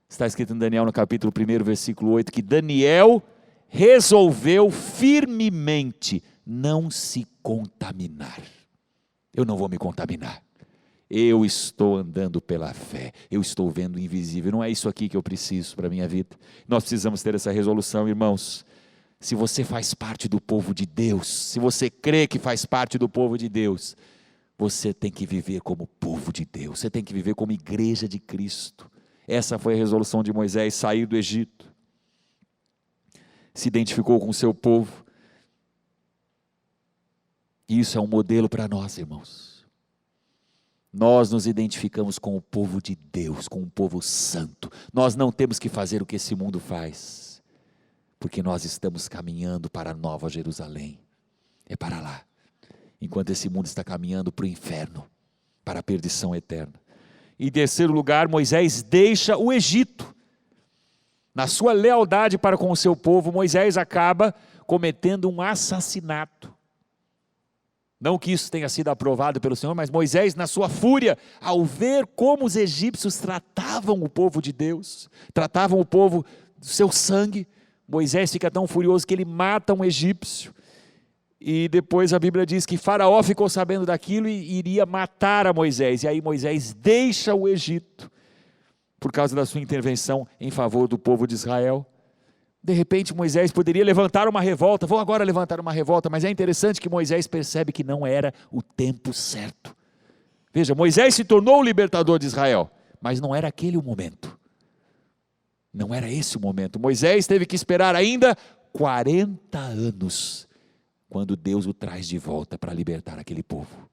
Está escrito em Daniel no capítulo 1, versículo 8, que Daniel resolveu firmemente não se contaminar. Eu não vou me contaminar. Eu estou andando pela fé, eu estou vendo o invisível, não é isso aqui que eu preciso para a minha vida. Nós precisamos ter essa resolução, irmãos. Se você faz parte do povo de Deus, se você crê que faz parte do povo de Deus, você tem que viver como povo de Deus, você tem que viver como igreja de Cristo. Essa foi a resolução de Moisés, sair do Egito. Se identificou com o seu povo. E isso é um modelo para nós, irmãos. Nós nos identificamos com o povo de Deus, com o povo santo. Nós não temos que fazer o que esse mundo faz, porque nós estamos caminhando para a Nova Jerusalém. É para lá. Enquanto esse mundo está caminhando para o inferno, para a perdição eterna. Em terceiro lugar, Moisés deixa o Egito. Na sua lealdade para com o seu povo, Moisés acaba cometendo um assassinato. Não que isso tenha sido aprovado pelo Senhor, mas Moisés, na sua fúria, ao ver como os egípcios tratavam o povo de Deus, tratavam o povo do seu sangue, Moisés fica tão furioso que ele mata um egípcio. E depois a Bíblia diz que Faraó ficou sabendo daquilo e iria matar a Moisés. E aí Moisés deixa o Egito, por causa da sua intervenção em favor do povo de Israel. De repente Moisés poderia levantar uma revolta, vou agora levantar uma revolta, mas é interessante que Moisés percebe que não era o tempo certo. Veja, Moisés se tornou o libertador de Israel, mas não era aquele o momento. Não era esse o momento. Moisés teve que esperar ainda 40 anos, quando Deus o traz de volta para libertar aquele povo.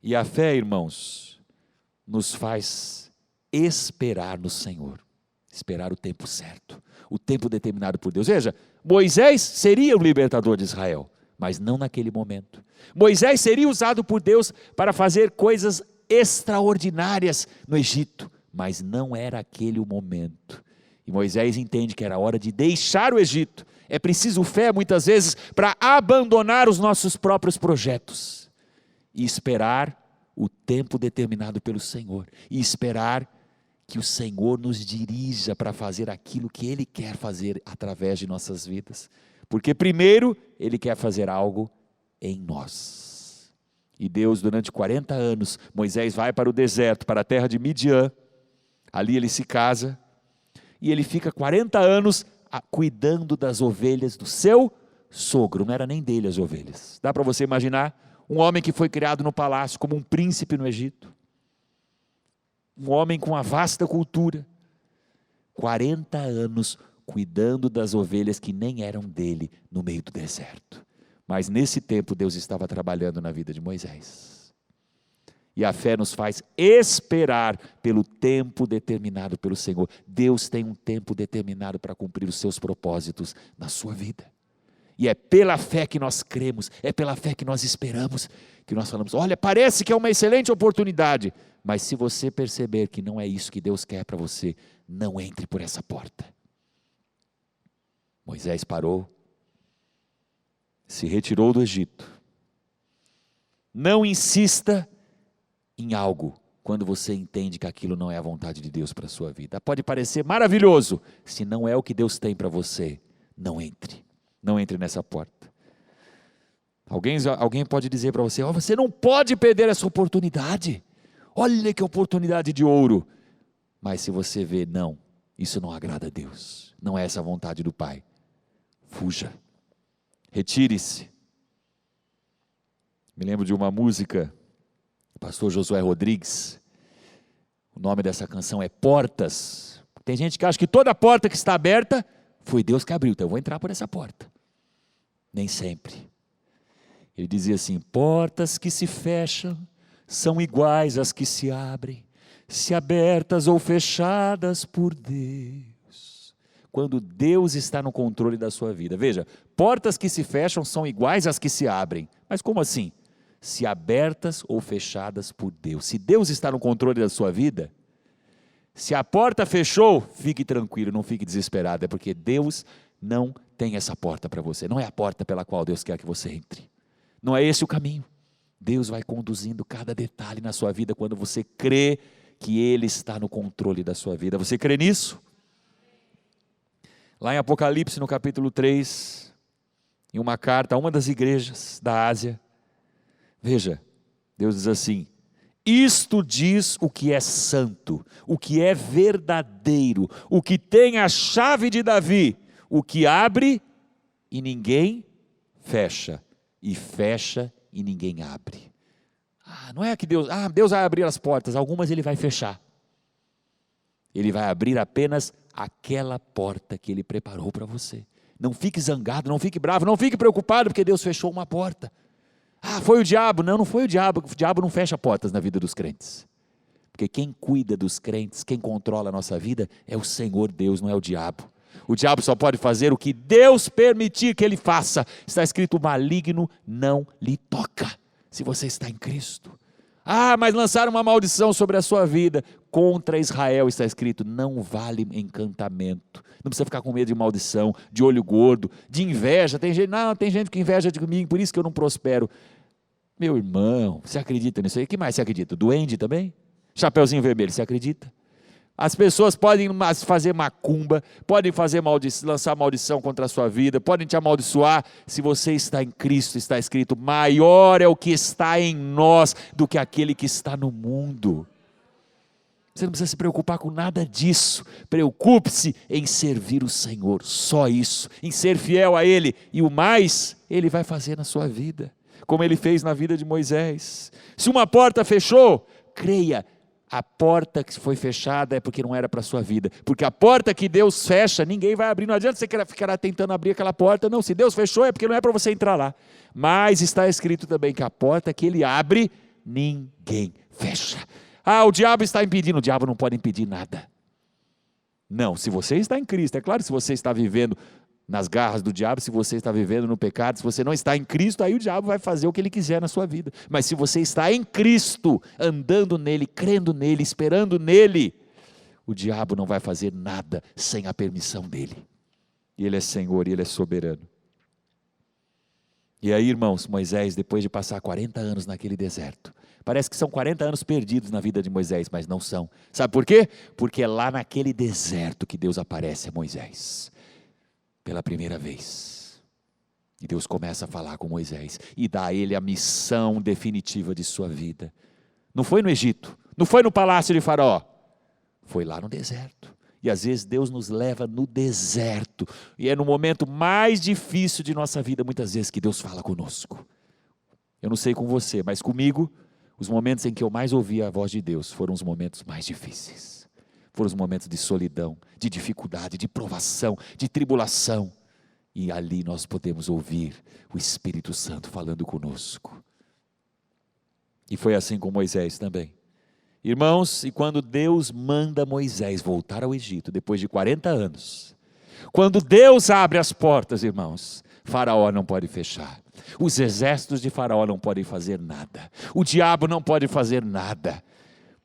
E a fé, irmãos, nos faz esperar no Senhor. Esperar o tempo certo, o tempo determinado por Deus. Veja, Moisés seria o libertador de Israel, mas não naquele momento. Moisés seria usado por Deus para fazer coisas extraordinárias no Egito, mas não era aquele o momento. E Moisés entende que era hora de deixar o Egito. É preciso fé muitas vezes para abandonar os nossos próprios projetos e esperar o tempo determinado pelo Senhor, e esperar que o Senhor nos dirija para fazer aquilo que Ele quer fazer através de nossas vidas, porque primeiro Ele quer fazer algo em nós. E Deus, durante 40 anos, Moisés vai para o deserto, para a terra de Midian, ali ele se casa, e ele fica 40 anos cuidando das ovelhas do seu sogro, não era nem dele as ovelhas. Dá para você imaginar Um homem que foi criado no palácio como um príncipe no Egito. Um homem com uma vasta cultura. 40 anos cuidando das ovelhas que nem eram dele no meio do deserto. Mas nesse tempo Deus estava trabalhando na vida de Moisés. E a fé nos faz esperar pelo tempo determinado pelo Senhor. Deus tem um tempo determinado para cumprir os seus propósitos na sua vida. E é pela fé que nós cremos, é pela fé que nós esperamos, que nós falamos, olha, parece que é uma excelente oportunidade, mas se você perceber que não é isso que Deus quer para você, não entre por essa porta. Moisés parou, se retirou do Egito. Não insista em algo quando você entende que aquilo não é a vontade de Deus para a sua vida. Pode parecer maravilhoso, se não é o que Deus tem para você, não entre. Não entre nessa porta. Alguém pode dizer para você, você não pode perder essa oportunidade. Olha que oportunidade de ouro. Mas se você vê, não, isso não agrada a Deus. Não é essa a vontade do Pai. Fuja. Retire-se. Me lembro de uma música, pastor Josué Rodrigues. O nome dessa canção é Portas. Tem gente que acha que toda porta que está aberta, foi Deus que abriu, então eu vou entrar por essa porta. Nem sempre. Ele dizia assim, portas que se fecham são iguais às que se abrem, se abertas ou fechadas por Deus. Quando Deus está no controle da sua vida. Veja, portas que se fecham são iguais às que se abrem. Mas como assim? Se abertas ou fechadas por Deus. Se Deus está no controle da sua vida, se a porta fechou, fique tranquilo, não fique desesperado, é porque Deus não tem essa porta para você, não é a porta pela qual Deus quer que você entre, não é esse o caminho. Deus vai conduzindo cada detalhe na sua vida, quando você crê que Ele está no controle da sua vida. Você crê nisso? Lá em Apocalipse, no capítulo 3, em uma carta a uma das igrejas da Ásia, veja, Deus diz assim, isto diz o que é santo, o que é verdadeiro, o que tem a chave de Davi, o que abre e ninguém fecha, e fecha e ninguém abre. Não é que Deus vai abrir as portas, algumas Ele vai fechar. Ele vai abrir apenas aquela porta que Ele preparou para você. Não fique zangado, não fique bravo, não fique preocupado porque Deus fechou uma porta. Foi o diabo. Não foi o diabo não fecha portas na vida dos crentes. Porque quem cuida dos crentes, quem controla a nossa vida, é o Senhor Deus, não é o diabo. O diabo só pode fazer o que Deus permitir que ele faça. Está escrito, o maligno não lhe toca, se você está em Cristo. Mas lançaram uma maldição sobre a sua vida. Contra Israel está escrito, não vale encantamento. Não precisa ficar com medo de maldição, de olho gordo, de inveja. Tem gente que inveja de mim, por isso que eu não prospero. Meu irmão, você acredita nisso aí? O que mais você acredita? Duende também? Chapeuzinho vermelho, você acredita? As pessoas podem fazer macumba, podem lançar maldição contra a sua vida, podem te amaldiçoar. Se você está em Cristo, está escrito, maior é o que está em nós do que aquele que está no mundo. Você não precisa se preocupar com nada disso. Preocupe-se em servir o Senhor, só isso, em ser fiel a Ele, e o mais Ele vai fazer na sua vida, como Ele fez na vida de Moisés. Se uma porta fechou, creia, a porta que foi fechada é porque não era para a sua vida, porque a porta que Deus fecha, ninguém vai abrir. Não adianta você ficar tentando abrir aquela porta, não. Se Deus fechou é porque não é para você entrar lá. Mas está escrito também que a porta que Ele abre, ninguém fecha. O diabo está impedindo. O diabo não pode impedir nada. Não, se você está em Cristo, é claro, se você está vivendo nas garras do diabo, se você está vivendo no pecado, se você não está em Cristo, aí o diabo vai fazer o que ele quiser na sua vida. Mas se você está em Cristo, andando nele, crendo nele, esperando nele, o diabo não vai fazer nada sem a permissão dele. E Ele é Senhor, e Ele é soberano. E aí, irmãos, Moisés, depois de passar 40 anos naquele deserto, parece que são 40 anos perdidos na vida de Moisés, mas não são. Sabe por quê? Porque é lá naquele deserto que Deus aparece a Moisés, pela primeira vez. E Deus começa a falar com Moisés, e dá a ele a missão definitiva de sua vida. Não foi no Egito, não foi no palácio de Faraó, foi lá no deserto. E às vezes Deus nos leva no deserto, e é no momento mais difícil de nossa vida, muitas vezes, que Deus fala conosco. Eu não sei com você, mas comigo, os momentos em que eu mais ouvi a voz de Deus foram os momentos mais difíceis. Foram os momentos de solidão, de dificuldade, de provação, de tribulação. E ali nós podemos ouvir o Espírito Santo falando conosco. E foi assim com Moisés também. Irmãos, e quando Deus manda Moisés voltar ao Egito, depois de 40 anos, quando Deus abre as portas, irmãos, Faraó não pode fechar, os exércitos de Faraó não podem fazer nada, o diabo não pode fazer nada,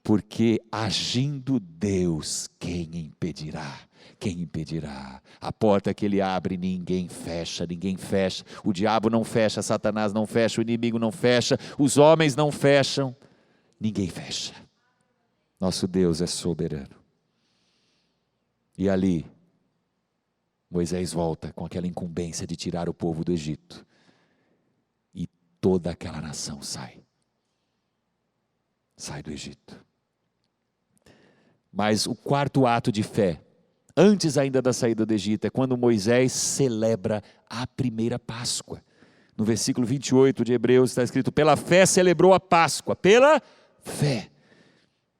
porque agindo Deus, quem impedirá? Quem impedirá? A porta que ele abre, ninguém fecha, o diabo não fecha, Satanás não fecha, o inimigo não fecha, os homens não fecham, ninguém fecha. Nosso Deus é soberano. E ali, Moisés volta com aquela incumbência de tirar o povo do Egito. E toda aquela nação sai do Egito. Mas o quarto ato de fé, antes ainda da saída do Egito, é quando Moisés celebra a primeira Páscoa. No versículo 28 de Hebreus está escrito: pela fé celebrou a Páscoa, pela fé.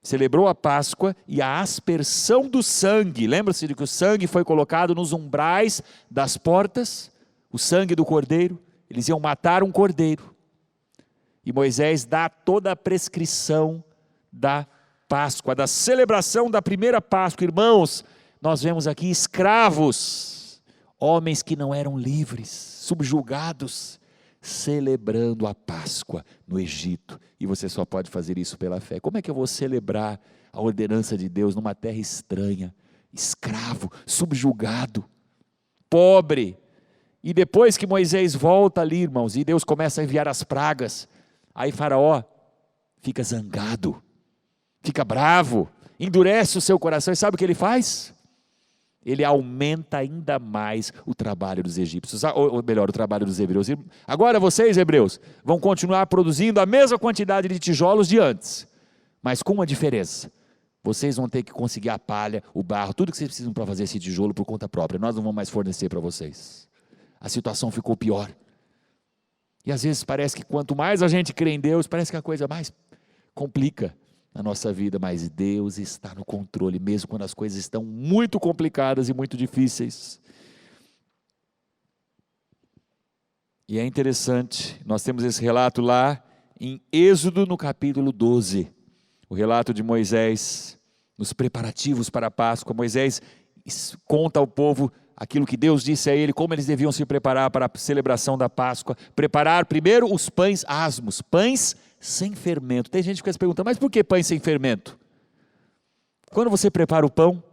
Celebrou a Páscoa e a aspersão do sangue. Lembra-se de que o sangue foi colocado nos umbrais das portas, o sangue do cordeiro. Eles iam matar um cordeiro. E Moisés dá toda a prescrição da Páscoa, da celebração da primeira Páscoa. Irmãos, nós vemos aqui escravos, homens que não eram livres, subjugados, celebrando a Páscoa no Egito, e você só pode fazer isso pela fé. Como é que eu vou celebrar a ordenança de Deus numa terra estranha, escravo, subjugado, pobre? E depois que Moisés volta ali, irmãos, e Deus começa a enviar as pragas, aí Faraó fica zangado, fica bravo, endurece o seu coração, e sabe o que ele faz? Ele aumenta ainda mais o trabalho dos egípcios, ou melhor, o trabalho dos hebreus. Agora vocês, hebreus, vão continuar produzindo a mesma quantidade de tijolos de antes, mas com uma diferença: vocês vão ter que conseguir a palha, o barro, tudo que vocês precisam para fazer esse tijolo por conta própria. Nós não vamos mais fornecer para vocês. A situação ficou pior. E às vezes parece que quanto mais a gente crê em Deus, parece que a coisa mais complica na nossa vida, mas Deus está no controle, mesmo quando as coisas estão muito complicadas e muito difíceis. E é interessante, nós temos esse relato lá em Êxodo, no capítulo 12, o relato de Moisés, nos preparativos para a Páscoa. Moisés conta ao povo aquilo que Deus disse a ele, como eles deviam se preparar para a celebração da Páscoa. Preparar primeiro os pães asmos, pães sem fermento. Tem gente que fica se perguntando, mas por que pães sem fermento? Quando você prepara o pão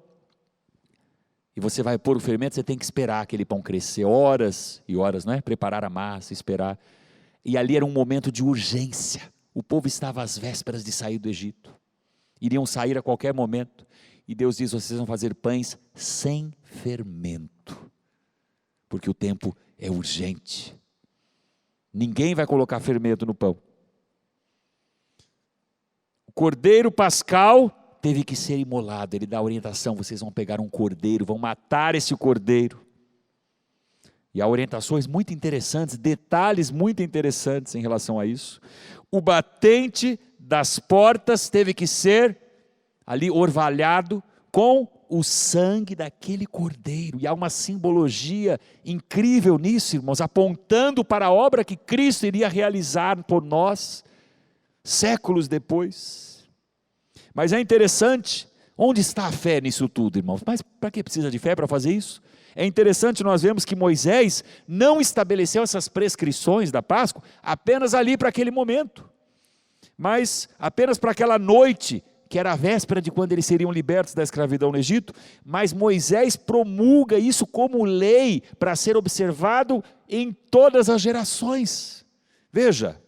e você vai pôr o fermento, você tem que esperar aquele pão crescer, horas e horas, não é? Preparar a massa, esperar. E ali era um momento de urgência. O povo estava às vésperas de sair do Egito. Iriam sair a qualquer momento. E Deus diz: vocês vão fazer pães sem fermento, porque o tempo é urgente. Ninguém vai colocar fermento no pão. O cordeiro pascal teve que ser imolado. Ele dá a orientação: vocês vão pegar um cordeiro, vão matar esse cordeiro. E há orientações muito interessantes, detalhes muito interessantes em relação a isso. O batente das portas teve que ser ali orvalhado com o sangue daquele cordeiro. E há uma simbologia incrível nisso, irmãos, apontando para a obra que Cristo iria realizar por nós séculos depois. Mas é interessante, onde está a fé nisso tudo, irmãos? Mas para que precisa de fé para fazer isso? É interessante, nós vemos que Moisés não estabeleceu essas prescrições da Páscoa apenas ali para aquele momento, mas apenas para aquela noite, que era a véspera de quando eles seriam libertos da escravidão no Egito. Mas Moisés promulga isso como lei para ser observado em todas as gerações. Veja,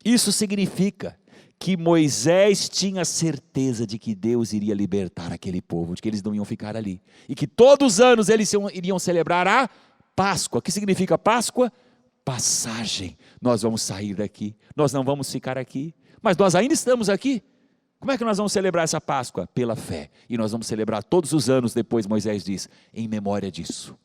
isso significa que Moisés tinha certeza de que Deus iria libertar aquele povo, de que eles não iam ficar ali, e que todos os anos eles iriam celebrar a Páscoa. O que significa Páscoa? Passagem. Nós vamos sair daqui, nós não vamos ficar aqui, mas nós ainda estamos aqui. Como é que nós vamos celebrar essa Páscoa? Pela fé. E nós vamos celebrar todos os anos depois, Moisés diz, em memória disso.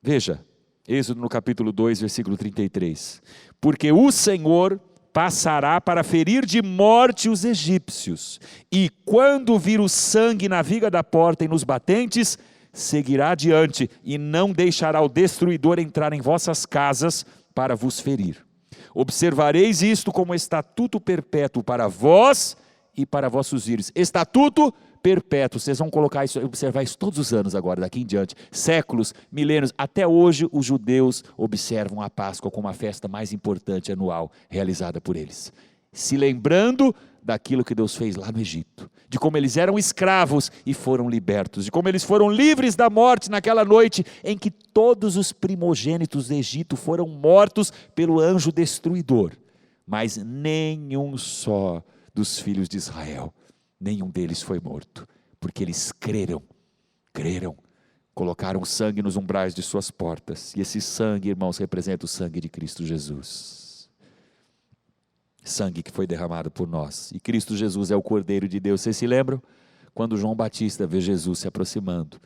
Veja, Êxodo no capítulo 2, versículo 33. Porque o Senhor passará para ferir de morte os egípcios, e quando vir o sangue na viga da porta e nos batentes, seguirá adiante, e não deixará o destruidor entrar em vossas casas para vos ferir. Observareis isto como estatuto perpétuo para vós e para vossos filhos. Estatuto perpétuo, vocês vão colocar isso, observar isso todos os anos agora, daqui em diante, séculos, milênios, até hoje os judeus observam a Páscoa como a festa mais importante anual realizada por eles, se lembrando daquilo que Deus fez lá no Egito, de como eles eram escravos e foram libertos, de como eles foram livres da morte naquela noite em que todos os primogênitos do Egito foram mortos pelo anjo destruidor, mas nenhum só dos filhos de Israel, nenhum deles foi morto, porque eles creram, colocaram sangue nos umbrais de suas portas, e esse sangue, irmãos, representa o sangue de Cristo Jesus, sangue que foi derramado por nós, e Cristo Jesus é o Cordeiro de Deus. Vocês se lembram? Quando João Batista vê Jesus se aproximando,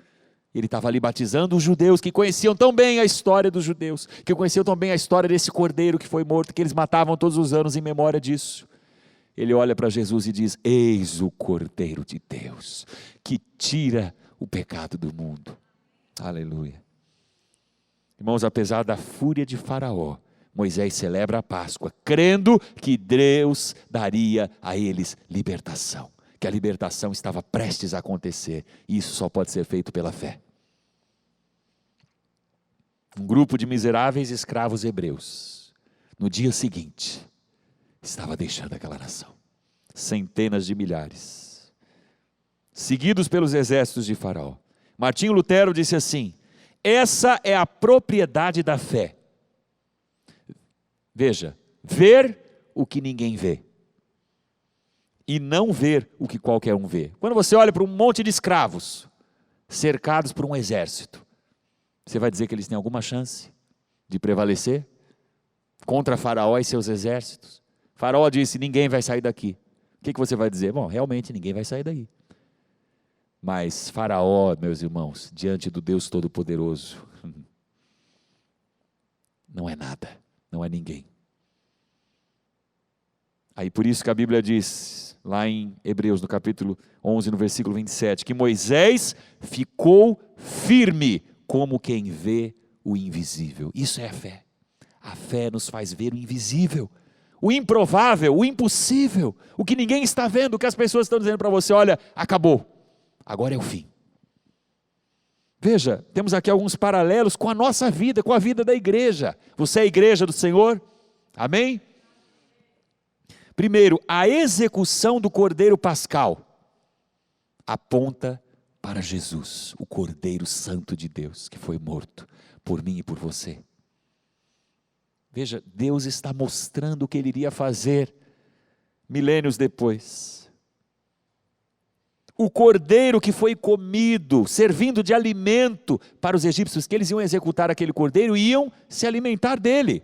ele estava ali batizando os judeus, que conheciam tão bem a história dos judeus, que conheciam tão bem a história desse Cordeiro que foi morto, que eles matavam todos os anos em memória disso. Ele olha para Jesus e diz: eis o Cordeiro de Deus, que tira o pecado do mundo. Aleluia. Irmãos, apesar da fúria de Faraó, Moisés celebra a Páscoa, crendo que Deus daria a eles libertação, que a libertação estava prestes a acontecer, e isso só pode ser feito pela fé. Um grupo de miseráveis escravos hebreus, no dia seguinte, estava deixando aquela nação, centenas de milhares, seguidos pelos exércitos de Faraó. Martinho Lutero disse assim: essa é a propriedade da fé. Veja, ver o que ninguém vê, e não ver o que qualquer um vê. Quando você olha para um monte de escravos, cercados por um exército, você vai dizer que eles têm alguma chance de prevalecer contra Faraó e seus exércitos? Faraó disse: ninguém vai sair daqui. O que você vai dizer? Bom, realmente ninguém vai sair daí. Mas Faraó, meus irmãos, diante do Deus Todo-Poderoso, não é nada, não é ninguém. Aí por isso que a Bíblia diz, lá em Hebreus, no capítulo 11, no versículo 27, que Moisés ficou firme como quem vê o invisível. Isso é a fé. A fé nos faz ver o invisível, o improvável, o impossível, o que ninguém está vendo, o que as pessoas estão dizendo para você: olha, acabou, agora é o fim. Veja, temos aqui alguns paralelos com a nossa vida, com a vida da igreja. Você é a igreja do Senhor? Amém? Primeiro, a execução do Cordeiro Pascal aponta para Jesus, o Cordeiro Santo de Deus, que foi morto por mim e por você. Veja, Deus está mostrando o que Ele iria fazer milênios depois. O cordeiro que foi comido, servindo de alimento para os egípcios, que eles iam executar aquele cordeiro e iam se alimentar dele.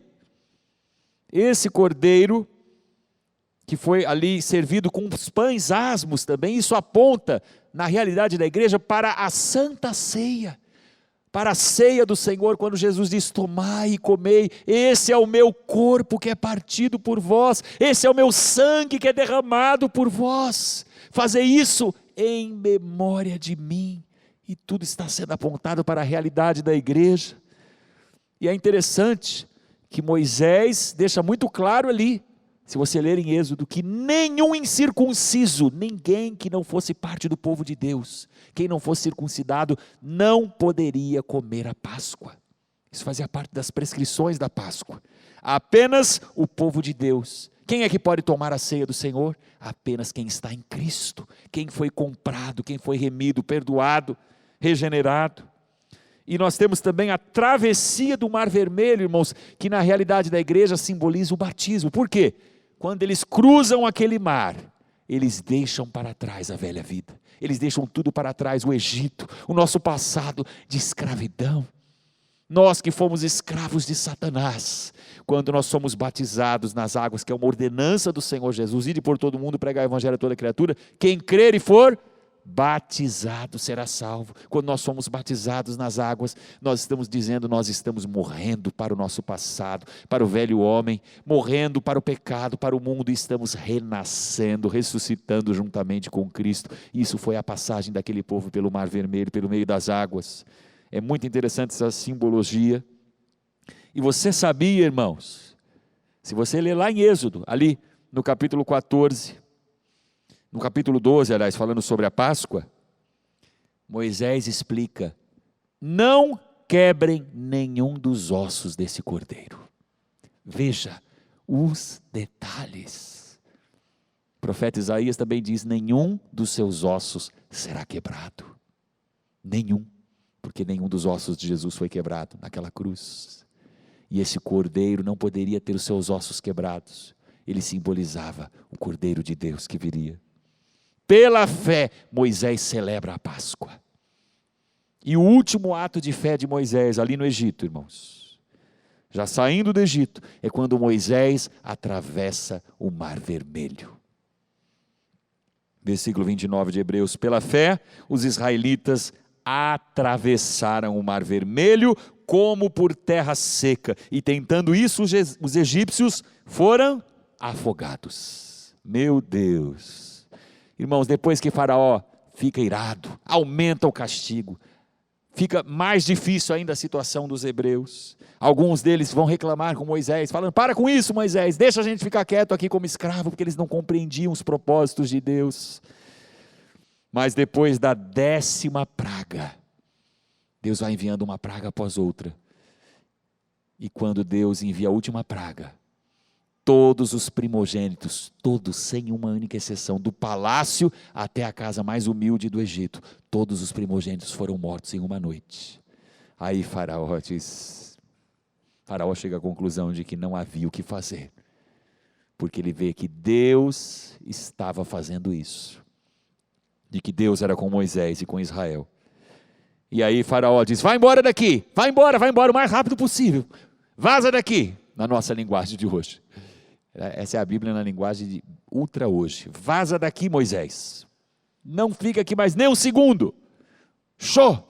Esse cordeiro que foi ali servido com os pães asmos também, isso aponta, na realidade da igreja, para a Santa Ceia. Para a ceia do Senhor, quando Jesus diz: tomai e comei, esse é o meu corpo que é partido por vós, esse é o meu sangue que é derramado por vós, fazei isso em memória de mim. E tudo está sendo apontado para a realidade da igreja. E é interessante que Moisés deixa muito claro ali, se você ler em Êxodo, que nenhum incircunciso, ninguém que não fosse parte do povo de Deus, quem não fosse circuncidado, não poderia comer a Páscoa. Isso fazia parte das prescrições da Páscoa. Apenas o povo de Deus. Quem é que pode tomar a ceia do Senhor? Apenas quem está em Cristo, quem foi comprado, quem foi remido, perdoado, regenerado. E nós temos também a travessia do Mar Vermelho, irmãos, que na realidade da igreja simboliza o batismo. Por quê? Quando eles cruzam aquele mar, eles deixam para trás a velha vida, eles deixam tudo para trás, o Egito, o nosso passado de escravidão. Nós que fomos escravos de Satanás, quando nós somos batizados nas águas, que é uma ordenança do Senhor Jesus, ide por todo mundo, pregar o evangelho a toda criatura, quem crer e for batizado será salvo. Quando nós somos batizados nas águas, nós estamos dizendo, nós estamos morrendo para o nosso passado, para o velho homem, morrendo para o pecado, para o mundo, e estamos renascendo, ressuscitando juntamente com Cristo. Isso foi a passagem daquele povo pelo Mar Vermelho, pelo meio das águas. É muito interessante essa simbologia. E você sabia, irmãos, se você ler lá em Êxodo, ali no capítulo 14, no capítulo 12, aliás, falando sobre a Páscoa, Moisés explica: não quebrem nenhum dos ossos desse cordeiro. Veja os detalhes. O profeta Isaías também diz: nenhum dos seus ossos será quebrado. Nenhum, porque nenhum dos ossos de Jesus foi quebrado naquela cruz. E esse cordeiro não poderia ter os seus ossos quebrados. Ele simbolizava o Cordeiro de Deus que viria. Pela fé, Moisés celebra a Páscoa. E o último ato de fé de Moisés, ali no Egito, irmãos, já saindo do Egito, é quando Moisés atravessa o Mar Vermelho. Versículo 29 de Hebreus: pela fé, os israelitas atravessaram o Mar Vermelho como por terra seca, e tentando isso, os egípcios foram afogados. Meu Deus! Irmãos, depois que Faraó fica irado, aumenta o castigo, fica mais difícil ainda a situação dos hebreus. Alguns deles vão reclamar com Moisés, falando: para com isso, Moisés, deixa a gente ficar quieto aqui como escravo, porque eles não compreendiam os propósitos de Deus. Mas depois da 10ª praga, Deus vai enviando uma praga após outra. E quando Deus envia a última praga, todos os primogênitos, todos sem uma única exceção, do palácio até a casa mais humilde do Egito, todos os primogênitos foram mortos em uma noite. Aí Faraó chega à conclusão de que não havia o que fazer, porque ele vê que Deus estava fazendo isso, de que Deus era com Moisés e com Israel. E aí Faraó diz: vai embora daqui, vai embora o mais rápido possível, vaza daqui, na nossa linguagem de hoje. Essa é a Bíblia na linguagem de ultra hoje. Vaza daqui, Moisés, não fica aqui mais nem um segundo, show!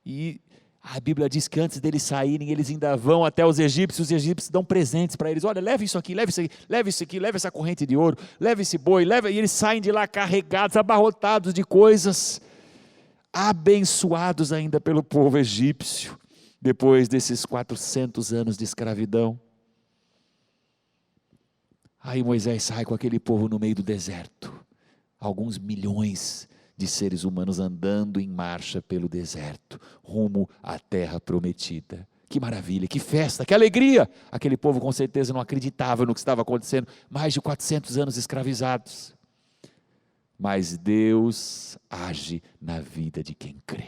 E a Bíblia diz que antes deles saírem, eles ainda vão até os egípcios dão presentes para eles: olha, leve isso aqui, leve isso aqui, leve isso aqui, leve essa corrente de ouro, leve esse boi, leve. E eles saem de lá carregados, abarrotados de coisas, abençoados ainda pelo povo egípcio, depois desses 400 anos de escravidão. Aí Moisés sai com aquele povo no meio do deserto, alguns milhões de seres humanos andando em marcha pelo deserto, rumo à terra prometida. Que maravilha, que festa, que alegria! Aquele povo com certeza não acreditava no que estava acontecendo, mais de 400 anos escravizados. Mas Deus age na vida de quem crê.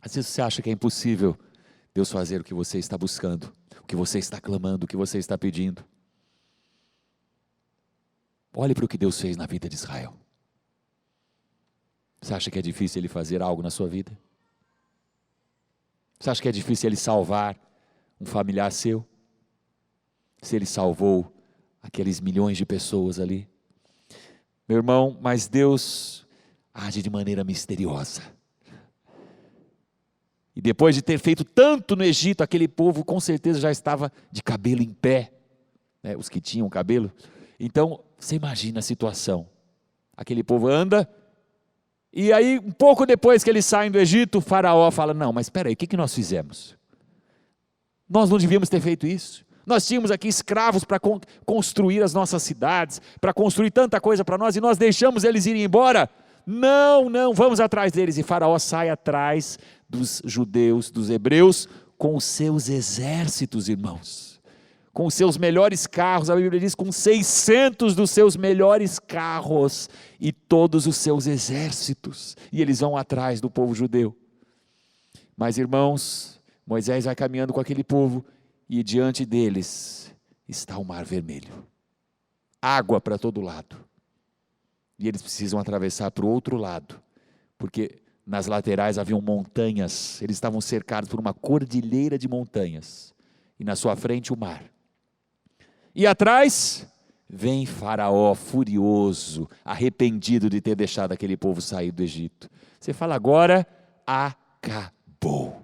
Às vezes você acha que é impossível Deus fazer o que você está buscando, o que você está clamando, o que você está pedindo. Olhe para o que Deus fez na vida de Israel. Você acha que é difícil Ele fazer algo na sua vida? Você acha que é difícil Ele salvar um familiar seu? Se Ele salvou aqueles milhões de pessoas ali. Meu irmão, mas Deus age de maneira misteriosa. E depois de ter feito tanto no Egito, aquele povo com certeza já estava de cabelo em pé, né, os que tinham cabelo. Então, você imagina a situação. Aquele povo anda, e aí um pouco depois que eles saem do Egito, o Faraó fala: não, mas espera aí, o que nós fizemos? Nós não devíamos ter feito isso. Nós tínhamos aqui escravos para construir as nossas cidades, para construir tanta coisa para nós, e nós deixamos eles irem embora. Não, vamos atrás deles. E Faraó sai atrás dos judeus, dos hebreus, com os seus exércitos, irmãos, com os seus melhores carros. A Bíblia diz: com 600 dos seus melhores carros e todos os seus exércitos, e eles vão atrás do povo judeu. Mas, irmãos, Moisés vai caminhando com aquele povo, e diante deles está o Mar Vermelho, água para todo lado, e eles precisam atravessar para o outro lado, porque nas laterais haviam montanhas, eles estavam cercados por uma cordilheira de montanhas, e na sua frente o mar, e atrás vem Faraó furioso, arrependido de ter deixado aquele povo sair do Egito. Você fala, agora acabou.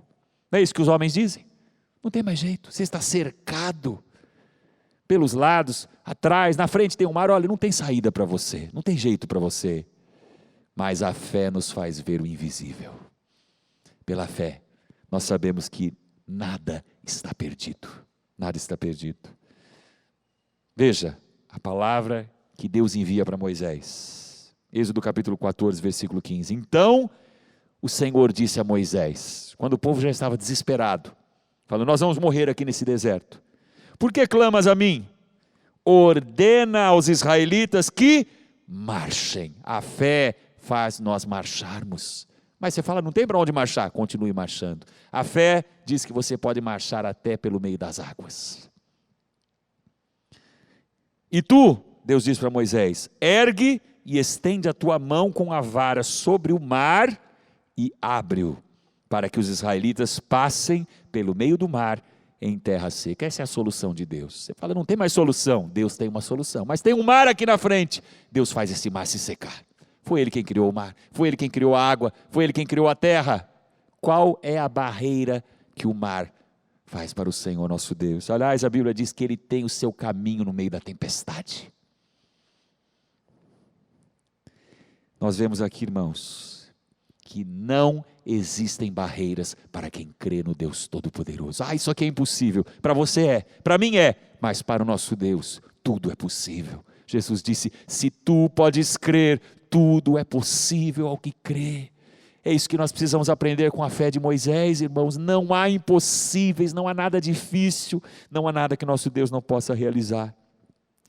Não é isso que os homens dizem? Não tem mais jeito, você está cercado pelos lados, atrás, na frente tem um mar, olha, não tem saída para você, não tem jeito para você. Mas a fé nos faz ver o invisível. Pela fé, nós sabemos que nada está perdido. Nada está perdido. Veja a palavra que Deus envia para Moisés. Êxodo capítulo 14, versículo 15. Então o Senhor disse a Moisés, quando o povo já estava desesperado, falando, nós vamos morrer aqui nesse deserto. Por que clamas a mim? Ordena aos israelitas que marchem. A fé faz nós marcharmos. Mas você fala, não tem para onde marchar? Continue marchando. A fé diz que você pode marchar até pelo meio das águas. E tu, Deus diz para Moisés, ergue e estende a tua mão com a vara sobre o mar e abre-o, para que os israelitas passem pelo meio do mar em terra seca. Essa é a solução de Deus. Você fala, não tem mais solução. Deus tem uma solução, mas tem um mar aqui na frente. Deus faz esse mar se secar. Foi Ele quem criou o mar, foi Ele quem criou a água, foi Ele quem criou a terra. Qual é a barreira que o mar faz para o Senhor nosso Deus? Aliás, a Bíblia diz que Ele tem o seu caminho no meio da tempestade. Nós vemos aqui, irmãos, que não existem barreiras para quem crê no Deus Todo-Poderoso. Isso aqui é impossível. Para você é, para mim é, mas para o nosso Deus tudo é possível. Jesus disse, se tu podes crer, tudo é possível ao que crê. É isso que nós precisamos aprender com a fé de Moisés, irmãos. Não há impossíveis, não há nada difícil, não há nada que nosso Deus não possa realizar.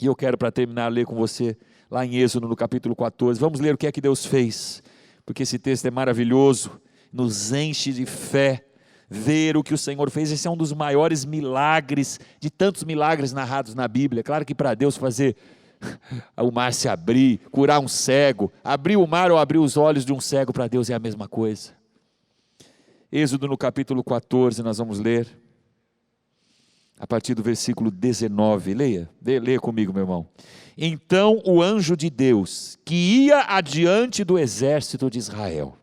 E eu quero, para terminar, ler com você, lá em Êxodo, no capítulo 14, vamos ler o que é que Deus fez, porque esse texto é maravilhoso, nos enche de fé, ver o que o Senhor fez. Esse é um dos maiores milagres, de tantos milagres narrados na Bíblia. Claro que para Deus fazer o mar se abrir, curar um cego, abrir o mar ou abrir os olhos de um cego, para Deus é a mesma coisa. Êxodo no capítulo 14, nós vamos ler, a partir do versículo 19, leia comigo, meu irmão. Então o anjo de Deus, que ia adiante do exército de Israel,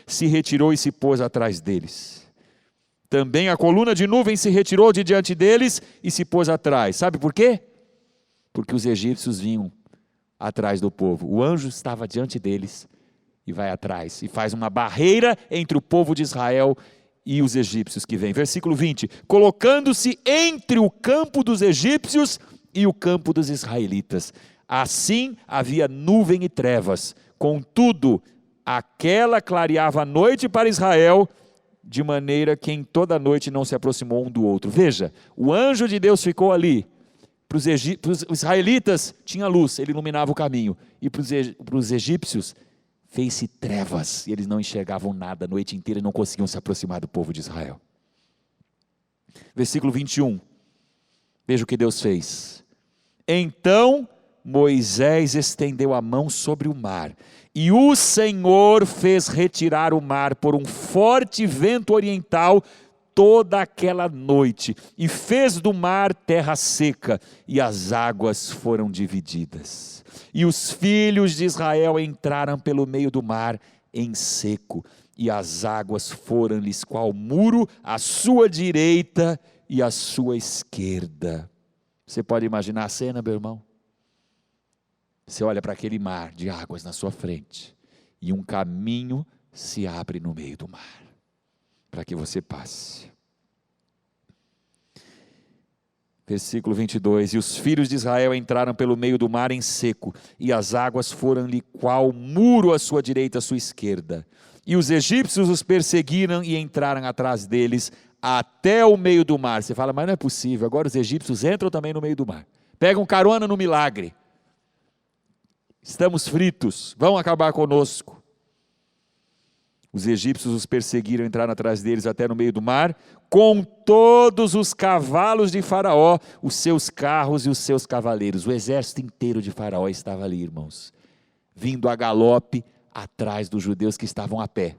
se retirou e se pôs atrás deles. Também a coluna de nuvem se retirou de diante deles e se pôs atrás. Sabe por quê? Porque os egípcios vinham atrás do povo. O anjo estava diante deles e vai atrás, e faz uma barreira entre o povo de Israel e os egípcios que vêm. Versículo 20, colocando-se entre o campo dos egípcios e o campo dos israelitas. Assim havia nuvem e trevas, contudo, aquela clareava a noite para Israel, de maneira que em toda a noite não se aproximou um do outro. Veja, o anjo de Deus ficou ali. Para os israelitas tinha luz, ele iluminava o caminho, e para os egípcios fez-se trevas, e eles não enxergavam nada a noite inteira e não conseguiam se aproximar do povo de Israel. Versículo 21, veja o que Deus fez. Então Moisés estendeu a mão sobre o mar, e o Senhor fez retirar o mar por um forte vento oriental toda aquela noite, e fez do mar terra seca, e as águas foram divididas. E os filhos de Israel entraram pelo meio do mar em seco, e as águas foram-lhes qual muro à sua direita e à sua esquerda. Você pode imaginar a cena, meu irmão? Você olha para aquele mar de águas na sua frente, e um caminho se abre no meio do mar, para que você passe. Versículo 22, e os filhos de Israel entraram pelo meio do mar em seco, e as águas foram-lhe qual muro à sua direita e à sua esquerda. E os egípcios os perseguiram e entraram atrás deles até o meio do mar. Você fala, mas não é possível, agora os egípcios entram também no meio do mar. Pegam carona no milagre. Estamos fritos, vão acabar conosco. Os egípcios os perseguiram, entraram atrás deles até no meio do mar, com todos os cavalos de Faraó, os seus carros e os seus cavaleiros. O exército inteiro de Faraó estava ali, irmãos, vindo a galope atrás dos judeus que estavam a pé.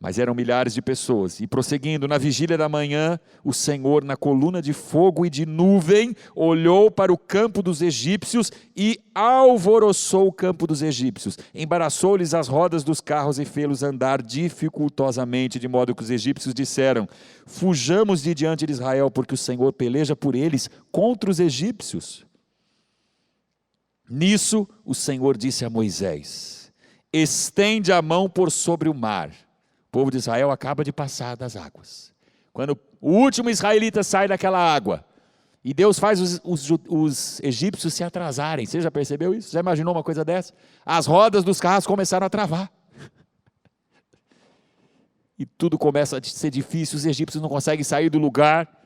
mas eram milhares de pessoas. E prosseguindo, na vigília da manhã, o Senhor, na coluna de fogo e de nuvem, olhou para o campo dos egípcios e alvoroçou o campo dos egípcios. Embaraçou-lhes as rodas dos carros e fê-los andar dificultosamente, de modo que os egípcios disseram: fujamos de diante de Israel, porque o Senhor peleja por eles contra os egípcios. Nisso, o Senhor disse a Moisés: estende a mão por sobre o mar. O povo de Israel acaba de passar das águas. Quando o último israelita sai daquela água, e Deus faz os egípcios se atrasarem. Você já percebeu isso? Já imaginou uma coisa dessa? As rodas dos carros começaram a travar. E tudo começa a ser difícil, os egípcios não conseguem sair do lugar.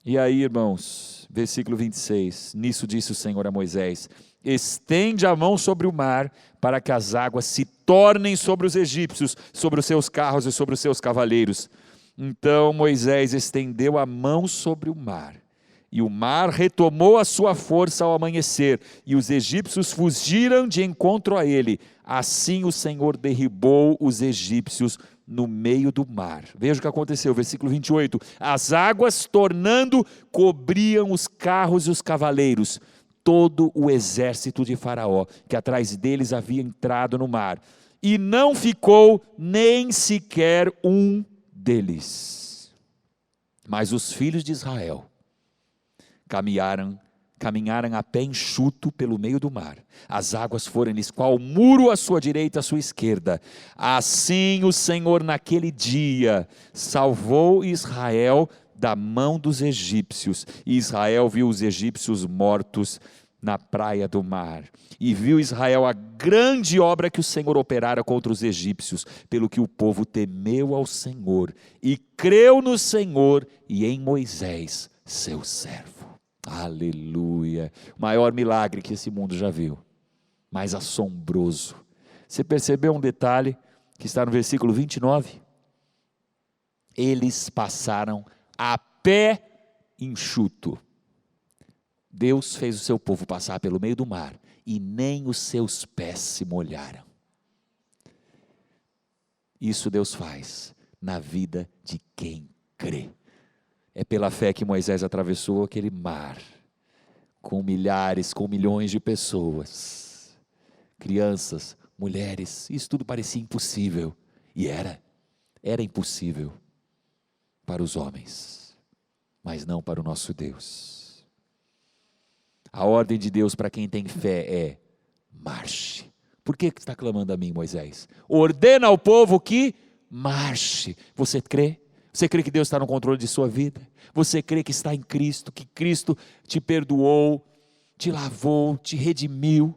E aí, irmãos, versículo 26, nisso disse o Senhor a Moisés: estende a mão sobre o mar, para que as águas se tornem sobre os egípcios, sobre os seus carros e sobre os seus cavaleiros. Então Moisés estendeu a mão sobre o mar, e o mar retomou a sua força ao amanhecer, e os egípcios fugiram de encontro a ele. Assim o Senhor derribou os egípcios no meio do mar. Veja o que aconteceu, versículo 28. As águas, tornando, cobriam os carros e os cavaleiros, todo o exército de Faraó, que atrás deles havia entrado no mar, e não ficou nem sequer um deles. Mas os filhos de Israel caminharam a pé enxuto pelo meio do mar. As águas foram-lhes qual muro à sua direita e à sua esquerda. Assim o Senhor naquele dia salvou Israel da mão dos egípcios. E Israel viu os egípcios mortos na praia do mar. E viu Israel a grande obra que o Senhor operara contra os egípcios, pelo que o povo temeu ao Senhor, e creu no Senhor e em Moisés, seu servo. Aleluia! O maior milagre que esse mundo já viu, mais assombroso. Você percebeu um detalhe que está no versículo 29? Eles passaram a pé enxuto. Deus fez o seu povo passar pelo meio do mar, e nem os seus pés se molharam. Isso Deus faz na vida de quem crê. É pela fé que Moisés atravessou aquele mar, com milhares, com milhões de pessoas, crianças, mulheres. Isso tudo parecia impossível, e era impossível para os homens, mas não para o nosso Deus. A ordem de Deus para quem tem fé é: marche. Por que está clamando a mim, Moisés? Ordena ao povo que marche. Você crê? Você crê que Deus está no controle de sua vida? Você crê que está em Cristo, que Cristo te perdoou, te lavou, te redimiu?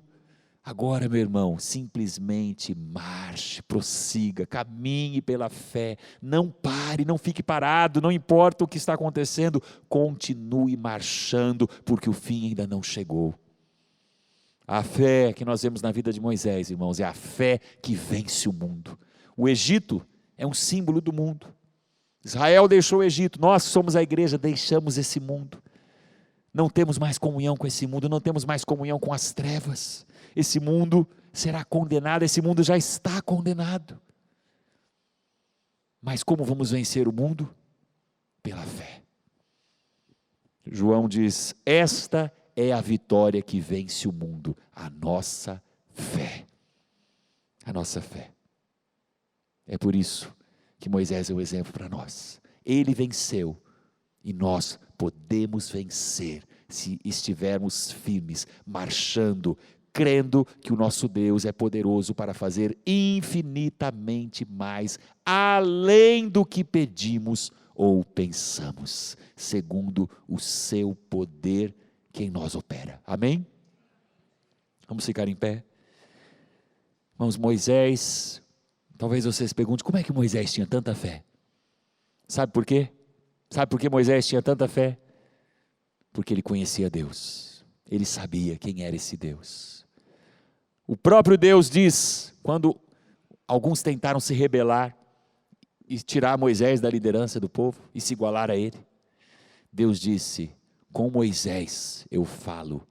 Agora, meu irmão, simplesmente marche, prossiga, caminhe pela fé, não pare, não fique parado, não importa o que está acontecendo, continue marchando, porque o fim ainda não chegou. A fé que nós vemos na vida de Moisés, irmãos, é a fé que vence o mundo. O Egito é um símbolo do mundo. Israel deixou o Egito, nós somos a igreja, deixamos esse mundo. Não temos mais comunhão com esse mundo, não temos mais comunhão com as trevas. Esse mundo será condenado, esse mundo já está condenado. Mas como vamos vencer o mundo? Pela fé. João diz: esta é a vitória que vence o mundo, a nossa fé. A nossa fé. É por isso que Moisés é o exemplo para nós. Ele venceu e nós podemos vencer se estivermos firmes, marchando, crendo que o nosso Deus é poderoso para fazer infinitamente mais, além do que pedimos ou pensamos, segundo o seu poder que em nós opera. Amém? Vamos ficar em pé. Irmãos, Moisés, talvez você se pergunte, como é que Moisés tinha tanta fé? Sabe por quê? Sabe por que Moisés tinha tanta fé? Porque ele conhecia Deus, ele sabia quem era esse Deus. O próprio Deus diz, quando alguns tentaram se rebelar e tirar Moisés da liderança do povo e se igualar a ele, Deus disse: com Moisés eu falo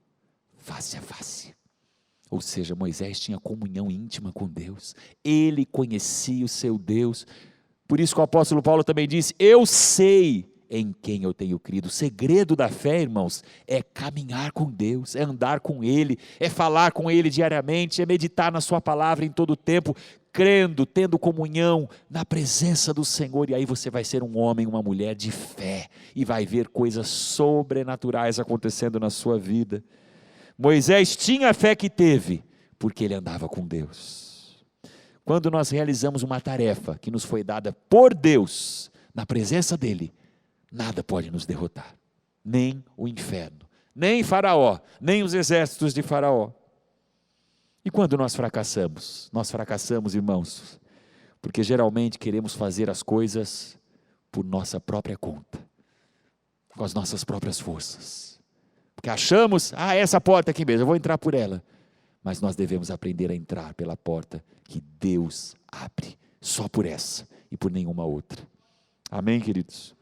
face a face. Ou seja, Moisés tinha comunhão íntima com Deus, ele conhecia o seu Deus. Por isso que o apóstolo Paulo também disse: eu sei em quem eu tenho crido. O segredo da fé, irmãos, é caminhar com Deus, é andar com Ele, é falar com Ele diariamente, é meditar na sua palavra em todo o tempo, crendo, tendo comunhão na presença do Senhor. E aí você vai ser um homem, uma mulher de fé, e vai ver coisas sobrenaturais acontecendo na sua vida. Moisés tinha a fé que teve, porque ele andava com Deus. Quando nós realizamos uma tarefa que nos foi dada por Deus, na presença dEle, nada pode nos derrotar, nem o inferno, nem Faraó, nem os exércitos de Faraó. E quando nós fracassamos, irmãos, porque geralmente queremos fazer as coisas por nossa própria conta, com as nossas próprias forças, porque achamos, essa porta aqui mesmo, eu vou entrar por ela, mas nós devemos aprender a entrar pela porta que Deus abre, só por essa e por nenhuma outra. Amém, queridos?